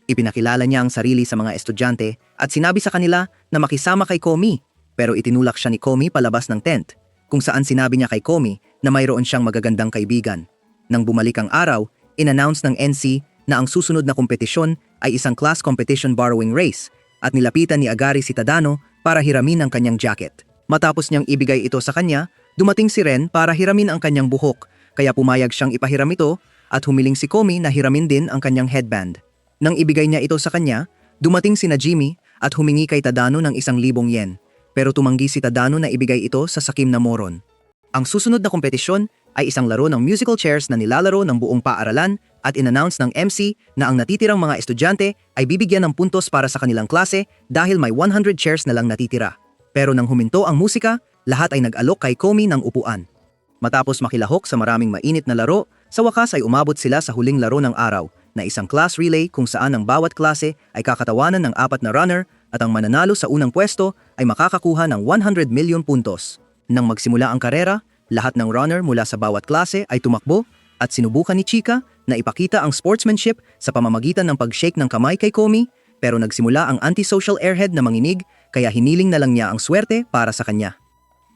Ipinakilala niya ang sarili sa mga estudyante at sinabi sa kanila na makisama kay Komi pero itinulak siya ni Komi palabas ng tent kung saan sinabi niya kay Komi na mayroon siyang magagandang kaibigan. Nang bumalik ang araw, in-announce ng NC na ang susunod na kompetisyon ay isang class competition borrowing race at nilapitan ni Agari si Tadano para hiramin ang kanyang jacket. Matapos niyang ibigay ito sa kanya, dumating si Ren para hiramin ang kanyang buhok kaya pumayag siyang ipahiram ito at humiling si Komi na hiramin din ang kanyang headband. Nang ibigay niya ito sa kanya, dumating si Najimi at humingi kay Tadano ng 1,000 yen pero tumanggi si Tadano na ibigay ito sa sakim na moron. Ang susunod na kompetisyon ay isang laro ng musical chairs na nilalaro ng buong paaralan at in-announce ng MC na ang natitirang mga estudyante ay bibigyan ng puntos para sa kanilang klase dahil may 100 chairs na lang natitira. Pero nang huminto ang musika, lahat ay nag-alok kay Komi ng upuan. Matapos makilahok sa maraming mainit na laro, sa wakas ay umabot sila sa huling laro ng araw na isang class relay kung saan ang bawat klase ay kakatawanan ng 4 na runner at ang mananalo sa unang pwesto ay makakakuha ng 100 million puntos. Nang magsimula ang karera, lahat ng runner mula sa bawat klase ay tumakbo at sinubukan ni Chika na ipakita ang sportsmanship sa pamamagitan ng pag-shake ng kamay kay Komi pero nagsimula ang antisocial airhead na manginig kaya hiniling na lang niya ang swerte para sa kanya.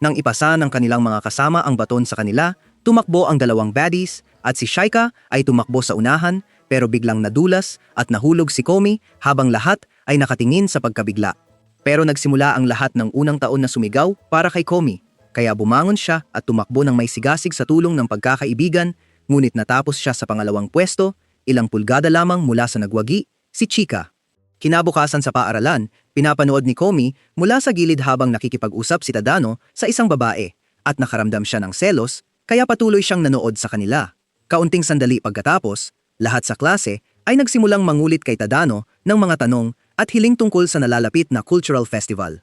Nang ipasa ng kanilang mga kasama ang baton sa kanila, tumakbo ang dalawang baddies at si Shaika ay tumakbo sa unahan pero biglang nadulas at nahulog si Komi habang lahat ay nakatingin sa pagkabigla. Pero nagsimula ang lahat ng unang taon na sumigaw para kay Komi. Kaya bumangon siya at tumakbo ng may sigasig sa tulong ng pagkakaibigan, ngunit natapos siya sa pangalawang pwesto, ilang pulgada lamang mula sa nagwagi, si Chika. Kinabukasan sa paaralan, pinapanood ni Komi mula sa gilid habang nakikipag-usap si Tadano sa isang babae at nakaramdam siya ng selos kaya patuloy siyang nanood sa kanila. Kaunting sandali pagkatapos, lahat sa klase ay nagsimulang mangulit kay Tadano ng mga tanong at hiling tungkol sa nalalapit na cultural festival.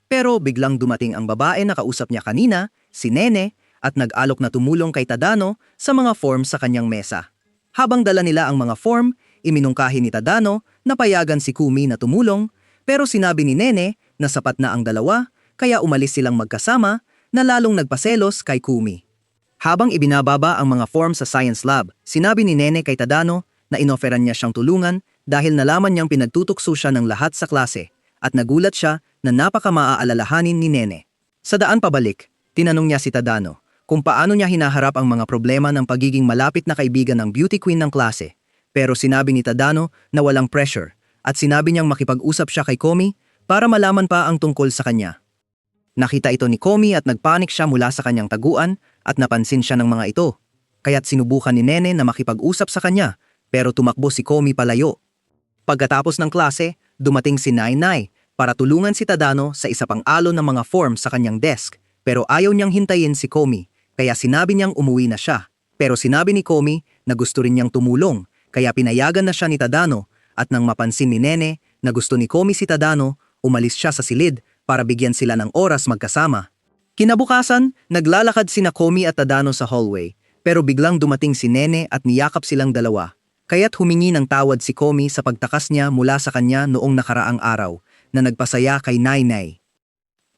Pero biglang dumating ang babae na kausap niya kanina, si Nene, at nag-alok na tumulong kay Tadano sa mga form sa kanyang mesa. Habang dala nila ang mga form, iminungkahi ni Tadano na payagan si Komi na tumulong, pero sinabi ni Nene na sapat na ang dalawa, kaya umalis silang magkasama na lalong nagpaselos kay Komi. Habang ibinababa ang mga form sa science lab, sinabi ni Nene kay Tadano na inoferan niya siyang tulungan dahil nalaman niyang pinagtutukso siya ng lahat sa klase at nagulat siya na napaka-maaalalahanin ni Nene. Sa daan pabalik, tinanong niya si Tadano kung paano niya hinaharap ang mga problema ng pagiging malapit na kaibigan ng beauty queen ng klase. Pero sinabi ni Tadano na walang pressure at sinabi niyang makipag-usap siya kay Komi para malaman pa ang tungkol sa kanya. Nakita ito ni Komi at nagpanik siya mula sa kanyang taguan at napansin siya ng mga ito. Kaya't sinubukan ni Nene na makipag-usap sa kanya pero tumakbo si Komi palayo. Pagkatapos ng klase, dumating si Nainay para tulungan si Tadano sa isa pang alon ng mga form sa kanyang desk pero ayaw niyang hintayin si Komi kaya sinabi niyang umuwi na siya. Pero sinabi ni Komi na gusto rin niyang tumulong kaya pinayagan na siya ni Tadano at nang mapansin ni Nene na gusto ni Komi si Tadano, umalis siya sa silid para bigyan sila ng oras magkasama. Kinabukasan, naglalakad sina Komi at Tadano sa hallway pero biglang dumating si Nene at niyakap silang dalawa. Kaya't humingi ng tawad si Komi sa pagtakas niya mula sa kanya noong nakaraang araw na nagpasaya kay Nainay.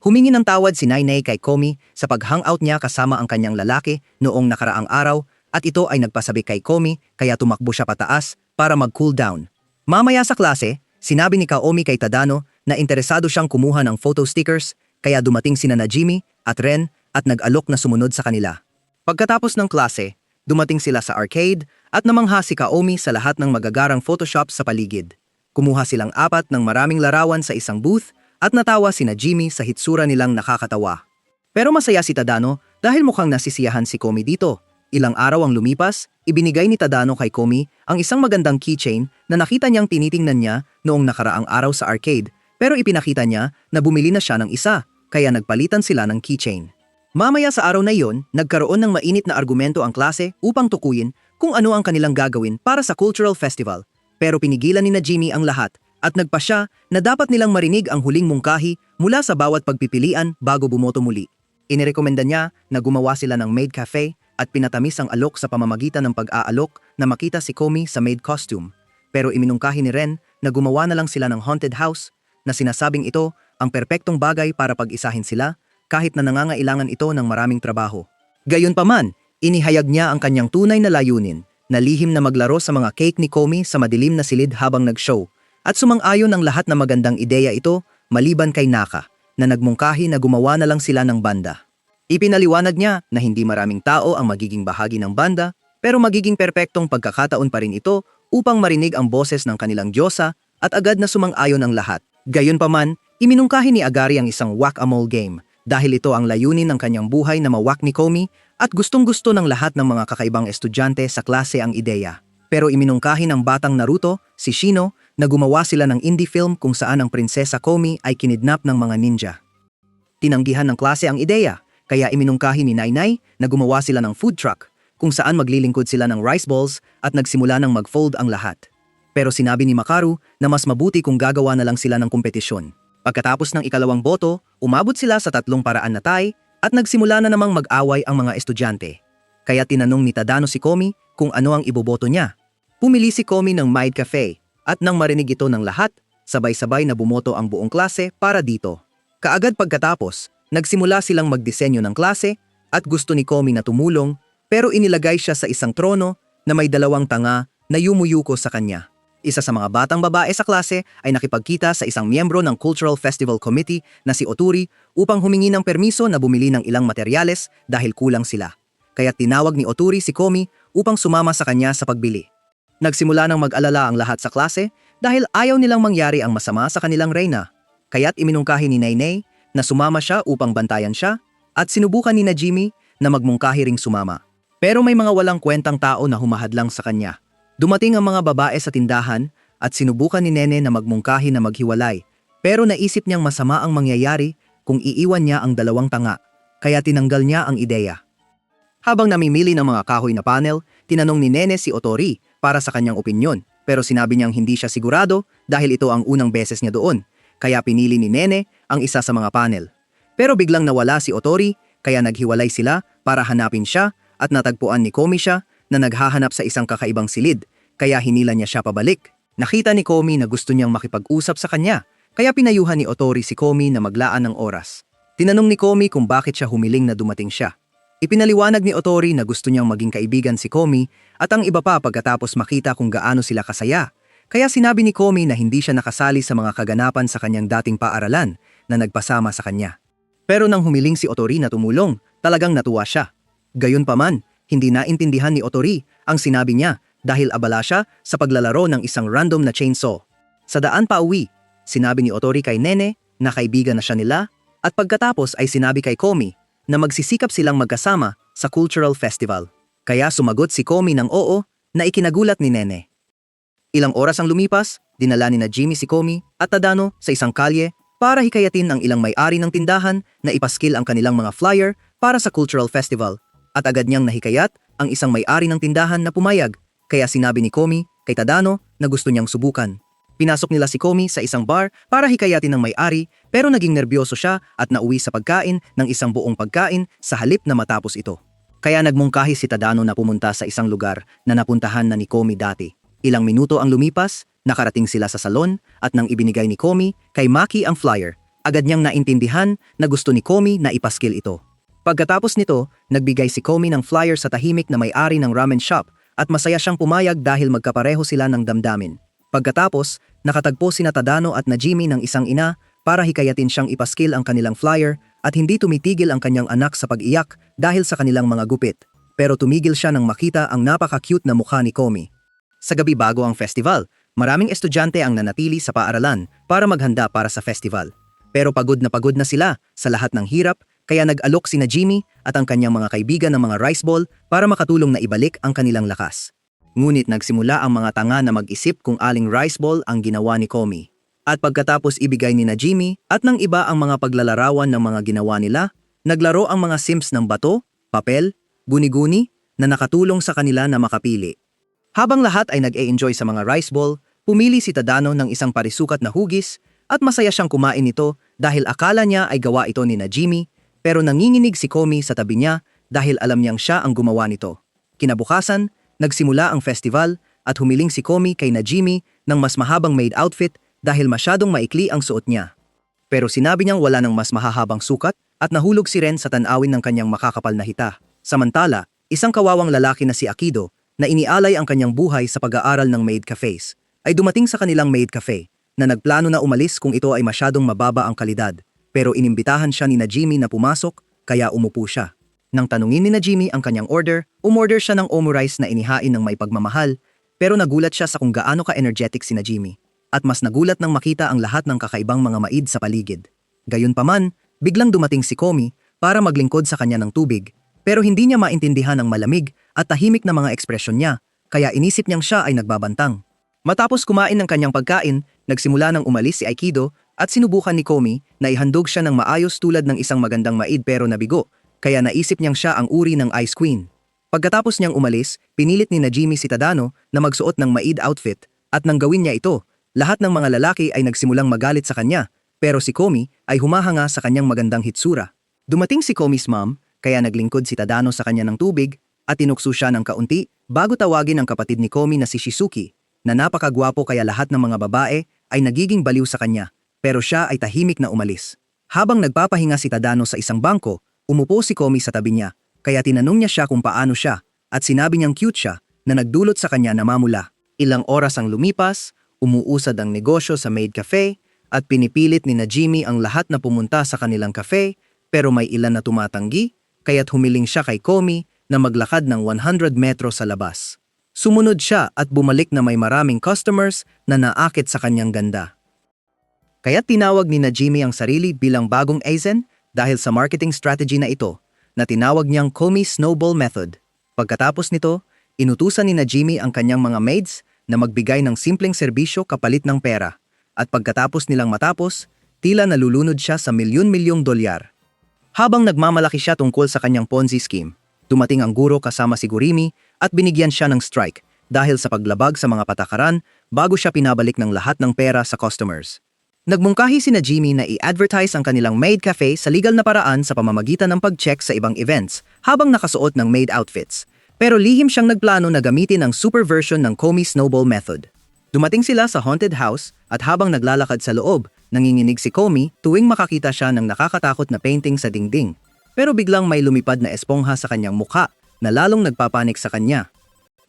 Humingi ng tawad si Nainay kay Komi sa pag-hangout niya kasama ang kanyang lalaki noong nakaraang araw at ito ay nagpasabi kay Komi kaya tumakbo siya pataas para mag-cool down. Mamaya sa klase, sinabi ni Kaomi kay Tadano na interesado siyang kumuha ng photo stickers kaya dumating sina Najimi at Ren at nag-alok na sumunod sa kanila. Pagkatapos ng klase, dumating sila sa arcade at namangha si Kaomi sa lahat ng magagarang Photoshop sa paligid. Kumuha silang 4 ng maraming larawan sa isang booth at natawa si Najimi sa hitsura nilang nakakatawa. Pero masaya si Tadano dahil mukhang nasisiyahan si Komi dito. Ilang araw ang lumipas, ibinigay ni Tadano kay Komi ang isang magandang keychain na nakita niyang tinitingnan niya noong nakaraang araw sa arcade pero ipinakita niya na bumili na siya ng isa kaya nagpalitan sila ng keychain. Mamaya sa araw na iyon, nagkaroon ng mainit na argumento ang klase upang tukuyin kung ano ang kanilang gagawin para sa cultural festival. Pero pinigilan ni Najimi ang lahat at nagpasya na dapat nilang marinig ang huling mungkahi mula sa bawat pagpipilian bago bumoto muli. Inirekomenda niya na gumawa sila ng maid cafe at pinatamis ang alok sa pamamagitan ng pag-aalok na makita si Komi sa maid costume. Pero iminungkahi ni Ren na gumawa na lang sila ng haunted house na sinasabing ito ang perpektong bagay para pag-isahin sila kahit na nangangailangan ito ng maraming trabaho. Gayunpaman, inihayag niya ang kanyang tunay na layunin na lihim na maglaro sa mga cake ni Komi sa madilim na silid habang nag-show at sumang-ayon ang lahat na magandang ideya ito maliban kay Naka na nagmungkahi na gumawa na lang sila ng banda. Ipinaliwanag niya na hindi maraming tao ang magiging bahagi ng banda pero magiging perpektong pagkakataon pa rin ito upang marinig ang boses ng kanilang diyosa at agad na sumang-ayon ang lahat. Gayunpaman, iminungkahi ni Agari ang isang whack-a-mole game dahil ito ang layunin ng kanyang buhay na mawak ni Komi at gustong-gusto ng lahat ng mga kakaibang estudyante sa klase ang ideya. Pero iminungkahi ng batang Naruto, si Shino, na gumawa sila ng indie film kung saan ang prinsesa Komi ay kinidnap ng mga ninja. Tinanggihan ng klase ang ideya, kaya iminungkahi ni Nainay na gumawa sila ng food truck kung saan maglilingkod sila ng rice balls at nagsimula ng mag-fold ang lahat. Pero sinabi ni Makaru na mas mabuti kung gagawa na lang sila ng kompetisyon. Pagkatapos ng ikalawang boto, umabot sila sa 3 paraan na tie at nagsimula na namang mag-away ang mga estudyante. Kaya tinanong ni Tadano si Komi kung ano ang iboboto niya. Pumili si Komi ng Maid Cafe at nang marinig ito ng lahat, sabay-sabay na bumoto ang buong klase para dito. Kaagad pagkatapos, nagsimula silang magdisenyo ng klase at gusto ni Komi na tumulong pero inilagay siya sa isang trono na may 2 tanga na yumuyuko sa kanya. Isa sa mga batang babae sa klase ay nakipagkita sa isang miyembro ng Cultural Festival Committee na si Otori upang humingi ng permiso na bumili ng ilang materyales dahil kulang sila. Kaya tinawag ni Otori si Komi upang sumama sa kanya sa pagbili. Nagsimula ng mag-alala ang lahat sa klase dahil ayaw nilang mangyari ang masama sa kanilang reyna. Kaya't iminungkahi ni Nainay na sumama siya upang bantayan siya at sinubukan ni Najimi na magmungkahi ring sumama. Pero may mga walang kwentang tao na humahadlang sa kanya. Dumating ang mga babae sa tindahan at sinubukan ni Nene na magmungkahi na maghiwalay pero naisip niyang masama ang mangyayari kung iiwan niya ang 2 tanga kaya tinanggal niya ang ideya. Habang namimili ng mga kahoy na panel, tinanong ni Nene si Otori para sa kanyang opinyon pero sinabi niyang hindi siya sigurado dahil ito ang unang beses niya doon kaya pinili ni Nene ang isa sa mga panel. Pero biglang nawala si Otori kaya naghiwalay sila para hanapin siya at natagpuan ni Komi siya na naghahanap sa isang kakaibang silid, kaya hinila niya siya pabalik. Nakita ni Komi na gusto niyang makipag-usap sa kanya, kaya pinayuhan ni Otori si Komi na maglaan ng oras. Tinanong ni Komi kung bakit siya humiling na dumating siya. Ipinaliwanag ni Otori na gusto niyang maging kaibigan si Komi at ang iba pa pagkatapos makita kung gaano sila kasaya. Kaya sinabi ni Komi na hindi siya nakasali sa mga kaganapan sa kanyang dating paaralan na nagpasama sa kanya. Pero nang humiling si Otori na tumulong, talagang natuwa siya. Gayunpaman, hindi naintindihan ni Otori ang sinabi niya dahil abala siya sa paglalaro ng isang random na chainsaw. Sa daan pa uwi, sinabi ni Otori kay Nene na kaibigan na siya nila at pagkatapos ay sinabi kay Komi na magsisikap silang magkasama sa cultural festival. Kaya sumagot si Komi ng oo na ikinagulat ni Nene. Ilang oras ang lumipas, dinala ni Najimi si Komi at Tadano sa isang kalye para hikayatin ang ilang may-ari ng tindahan na ipaskil ang kanilang mga flyer para sa cultural festival. At agad niyang nahikayat ang isang may-ari ng tindahan na pumayag, kaya sinabi ni Komi kay Tadano na gusto niyang subukan. Pinasok nila si Komi sa isang bar para hikayatin ng may-ari pero naging nerbiyoso siya at nauwi sa pagkain ng isang buong pagkain sa halip na matapos ito. Kaya nagmungkahi si Tadano na pumunta sa isang lugar na napuntahan na ni Komi dati. Ilang minuto ang lumipas, nakarating sila sa salon at nang ibinigay ni Komi kay Maki ang flyer, agad niyang naintindihan na gusto ni Komi na ipaskil ito. Pagkatapos nito, nagbigay si Komi ng flyer sa tahimik na may-ari ng ramen shop at masaya siyang pumayag dahil magkapareho sila ng damdamin. Pagkatapos, nakatagpo sina Tadano at Najimi ng isang ina para hikayatin siyang ipaskil ang kanilang flyer at hindi tumitigil ang kanyang anak sa pag-iyak dahil sa kanilang mga gupit. Pero tumigil siya nang makita ang napaka-cute na mukha ni Komi. Sa gabi bago ang festival, maraming estudyante ang nanatili sa paaralan para maghanda para sa festival. Pero pagod na sila sa lahat ng hirap, kaya nag-alok si Najimi at ang kanyang mga kaibigan ng mga rice ball para makatulong na ibalik ang kanilang lakas. Ngunit nagsimula ang mga tanga na mag-isip kung aling rice ball ang ginawa ni Komi. At pagkatapos ibigay ni Najimi at ng iba ang mga paglalarawan ng mga ginawa nila, naglaro ang mga sims ng bato, papel, guni-guni na nakatulong sa kanila na makapili. Habang lahat ay nag-e-enjoy sa mga rice ball, pumili si Tadano ng isang parisukat na hugis at masaya siyang kumain nito dahil akala niya ay gawa ito ni Najimi. Pero nanginginig si Komi sa tabi niya dahil alam niyang siya ang gumawa nito. Kinabukasan, nagsimula ang festival at humiling si Komi kay Najimi ng mas mahabang maid outfit dahil masyadong maikli ang suot niya. Pero sinabi niyang wala nang mas mahahabang sukat at nahulog si Ren sa tanawin ng kanyang makakapal na hita. Samantala, isang kawawang lalaki na si Akido na inialay ang kanyang buhay sa pag-aaral ng maid cafes ay dumating sa kanilang maid cafe na nagplano na umalis kung ito ay masyadong mababa ang kalidad. Pero inimbitahan siya ni na Jimmy na pumasok kaya umupo siya. Nang tanungin ni na Jimmy ang kanyang order, umorder siya ng omurice na inihain ng may pagmamahal pero nagulat siya sa kung gaano ka-energetic si na Jimmy. At mas nagulat nang makita ang lahat ng kakaibang mga maid sa paligid. Gayunpaman, biglang dumating si Komi para maglingkod sa kanya ng tubig, pero hindi niya maintindihan ang malamig at tahimik na mga ekspresyon niya, kaya inisip niyang siya ay nagbabantang. Matapos kumain ng kanyang pagkain, nagsimula nang umalis si Aikido at sinubukan ni Komi na ihandog siya ng maayos tulad ng isang magandang maid pero nabigo, kaya naisip niyang siya ang uri ng Ice Queen. Pagkatapos niyang umalis, pinilit ni na Jimmy si Tadano na magsuot ng maid outfit at nang gawin niya ito, lahat ng mga lalaki ay nagsimulang magalit sa kanya, pero si Komi ay humahanga sa kanyang magandang hitsura. Dumating si Komi's mom, kaya naglingkod si Tadano sa kanya ng tubig at tinukso siya ng kaunti bago tawagin ang kapatid ni Komi na si Shizuki, na napakagwapo kaya lahat ng mga babae ay nagiging baliw sa kanya, pero siya ay tahimik na umalis. Habang nagpapahinga si Tadano sa isang bangko, umupo si Komi sa tabi niya, kaya tinanong niya siya kung paano siya at sinabi niyang cute siya na nagdulot sa kanya na mamula. Ilang oras ang lumipas, umuusad ang negosyo sa maid cafe at pinipilit ni na Jimmy ang lahat na pumunta sa kanilang cafe pero may ilan na tumatanggi kaya't humiling siya kay Komi na maglakad ng 100 metro sa labas. Sumunod siya at bumalik na may maraming customers na naakit sa kanyang ganda. Kaya't tinawag ni na Jimmy ang sarili bilang bagong Aizen dahil sa marketing strategy na ito na tinawag niyang Komi Snowball Method. Pagkatapos nito, inutusan ni na Jimmy ang kanyang mga maids na magbigay ng simpleng serbisyo kapalit ng pera. At pagkatapos nilang matapos, tila nalulunod siya sa milyon-milyong dolyar. Habang nagmamalaki siya tungkol sa kanyang Ponzi scheme, dumating ang guro kasama si Gurimi at binigyan siya ng strike dahil sa paglabag sa mga patakaran bago siya pinabalik ng lahat ng pera sa customers. Nagmungkahi si na Jimmy na i-advertise ang kanilang maid cafe sa legal na paraan sa pamamagitan ng pag-check sa ibang events habang nakasuot ng maid outfits. Pero lihim siyang nagplano na gamitin ang super version ng Komi Snowball Method. Dumating sila sa haunted house at habang naglalakad sa loob, nanginginig si Komi tuwing makakita siya ng nakakatakot na painting sa dingding. Pero biglang may lumipad na espongha sa kanyang mukha na lalong nagpapanik sa kanya.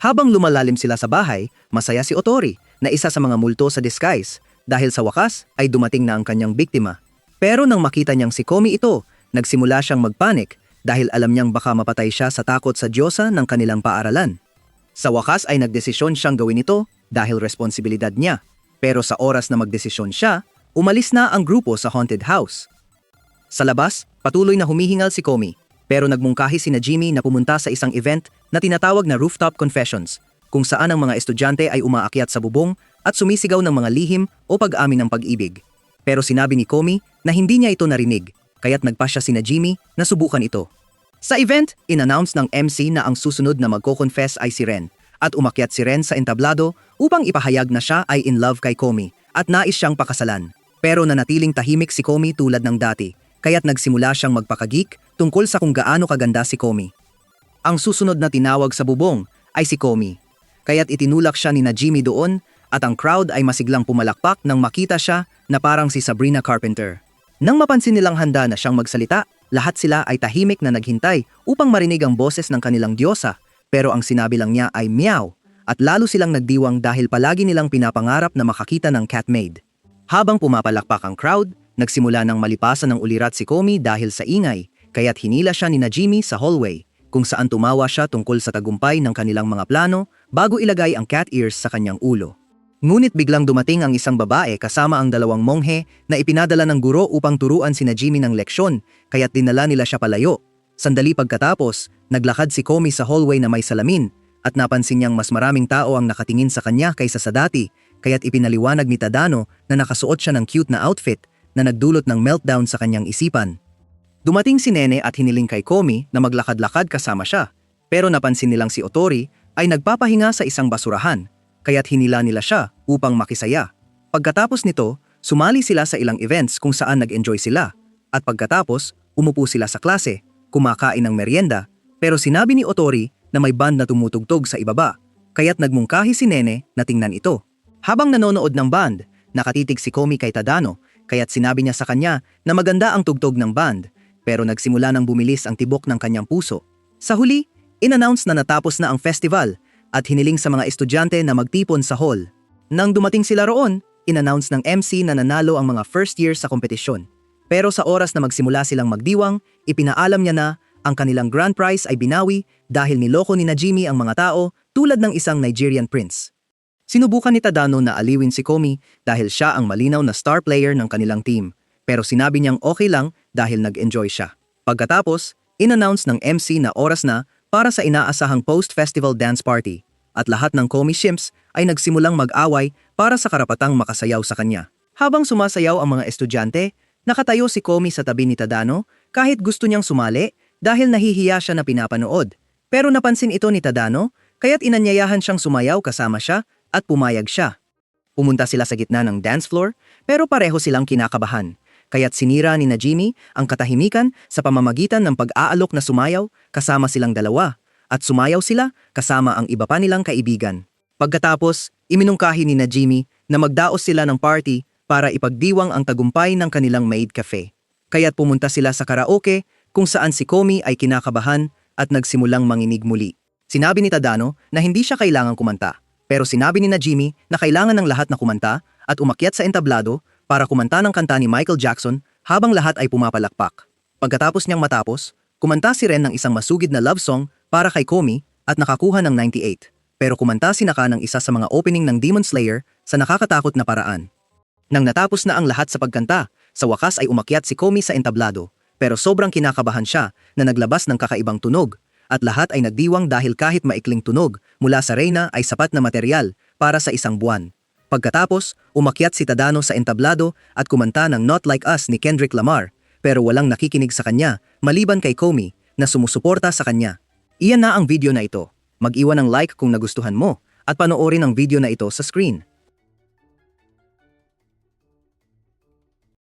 Habang lumalalim sila sa bahay, masaya si Otori na isa sa mga multo sa disguise dahil sa wakas ay dumating na ang kanyang biktima. Pero nang makita niyang si Komi ito, nagsimula siyang magpanik dahil alam niyang baka mapatay siya sa takot sa Diyosa ng kanilang paaralan. Sa wakas ay nagdesisyon siyang gawin ito dahil responsibilidad niya. Pero sa oras na magdesisyon siya, umalis na ang grupo sa haunted house. Sa labas, patuloy na humihingal si Komi, pero nagmungkahi si na Jimmy na pumunta sa isang event na tinatawag na Rooftop Confessions, kung saan ang mga estudyante ay umaakyat sa bubong at sumisigaw ng mga lihim o pag-amin ng pag-ibig. Pero sinabi ni Komi na hindi niya ito narinig, kaya't nagpasya si na Jimmy na subukan ito. Sa event, in-announce ng MC na ang susunod na magko-confess ay si Ren, at umakyat si Ren sa entablado upang ipahayag na siya ay in love kay Komi at nais siyang pakasalan. Pero nanatiling tahimik si Komi tulad ng dati, kaya't nagsimula siyang magpakagik tungkol sa kung gaano kaganda si Komi. Ang susunod na tinawag sa bubong ay si Komi, kaya't itinulak siya ni na Jimmy doon at ang crowd ay masiglang pumalakpak nang makita siya na parang si Sabrina Carpenter. Nang mapansin nilang handa na siyang magsalita, lahat sila ay tahimik na naghintay upang marinig ang boses ng kanilang diyosa, pero ang sinabi lang niya ay meow, at lalo silang nagdiwang dahil palagi nilang pinapangarap na makakita ng cat maid. Habang pumapalakpak ang crowd, nagsimula ng malipasan ng ulirat si Komi dahil sa ingay, kaya't hinila siya ni na Jimmy sa hallway, kung saan tumawa siya tungkol sa tagumpay ng kanilang mga plano bago ilagay ang cat ears sa kanyang ulo. Ngunit biglang dumating ang isang babae kasama ang dalawang monghe na ipinadala ng guro upang turuan si na Jimmy ng leksyon, kaya't dinala nila siya palayo. Sandali pagkatapos, naglakad si Komi sa hallway na may salamin at napansin niyang mas maraming tao ang nakatingin sa kanya kaysa sa dati, kaya't ipinaliwanag ni Tadano na nakasuot siya ng cute na outfit na nagdulot ng meltdown sa kanyang isipan. Dumating si Nene at hiniling kay Komi na maglakad-lakad kasama siya, pero napansin nilang si Otori ay nagpapahinga sa isang basurahan, kaya't hinila nila siya upang makisaya. Pagkatapos nito, sumali sila sa ilang events kung saan nag-enjoy sila, at pagkatapos, umupo sila sa klase, kumakain ng merienda, pero sinabi ni Otori na may band na tumutugtog sa ibaba, kaya't nagmungkahi si Nene na tingnan ito. Habang nanonood ng band, nakatitig si Komi kay Tadano, kaya't sinabi niya sa kanya na maganda ang tugtog ng band, pero nagsimula nang bumilis ang tibok ng kanyang puso. Sa huli, in-announce na natapos na ang festival at hiniling sa mga estudyante na magtipon sa hall. Nang dumating sila roon, in-announce ng MC na nanalo ang mga first year sa kompetisyon. Pero sa oras na magsimula silang magdiwang, ipinaalam niya na ang kanilang grand prize ay binawi dahil niloko ni na Jimmy ang mga tao tulad ng isang Nigerian prince. Sinubukan ni Tadano na aliwin si Komi dahil siya ang malinaw na star player ng kanilang team, pero sinabi niyang okay lang dahil nag-enjoy siya. Pagkatapos, in-announce ng MC na oras na para sa inaasahang post-festival dance party at lahat ng Komi Shimps ay nagsimulang mag-away para sa karapatang makasayaw sa kanya. Habang sumasayaw ang mga estudyante, nakatayo si Komi sa tabi ni Tadano kahit gusto niyang sumali dahil nahihiya siya na pinapanood. Pero napansin ito ni Tadano kaya't inanyayahan siyang sumayaw kasama siya at pumayag siya. Pumunta sila sa gitna ng dance floor pero pareho silang kinakabahan. Kaya't sinira ni na Jimmy ang katahimikan sa pamamagitan ng pag-aalok na sumayaw kasama silang dalawa at sumayaw sila kasama ang iba pa nilang kaibigan. Pagkatapos, iminungkahi ni na Jimmy na magdaos sila ng party para ipagdiwang ang tagumpay ng kanilang maid cafe. Kaya't pumunta sila sa karaoke kung saan si Komi ay kinakabahan at nagsimulang manginig muli. Sinabi ni Tadano na hindi siya kailangang kumanta, pero sinabi ni na Jimmy na kailangan ng lahat na kumanta at umakyat sa entablado para kumanta ng kanta ni Michael Jackson habang lahat ay pumapalakpak. Pagkatapos niyang matapos, kumanta si Ren ng isang masugid na love song para kay Komi at nakakuha ng 98. Pero kumanta si Naka ng isa sa mga opening ng Demon Slayer sa nakakatakot na paraan. Nang natapos na ang lahat sa pagkanta, sa wakas ay umakyat si Komi sa entablado, pero sobrang kinakabahan siya na naglabas ng kakaibang tunog at lahat ay nagdiwang dahil kahit maikling tunog mula sa reyna ay sapat na material para sa isang buwan. Pagkatapos, umakyat si Tadano sa entablado at kumanta ng Not Like Us ni Kendrick Lamar, pero walang nakikinig sa kanya maliban kay Komi na sumusuporta sa kanya. Iyan na ang video na ito. Mag-iwan ng like kung nagustuhan mo at panoorin ang video na ito sa screen.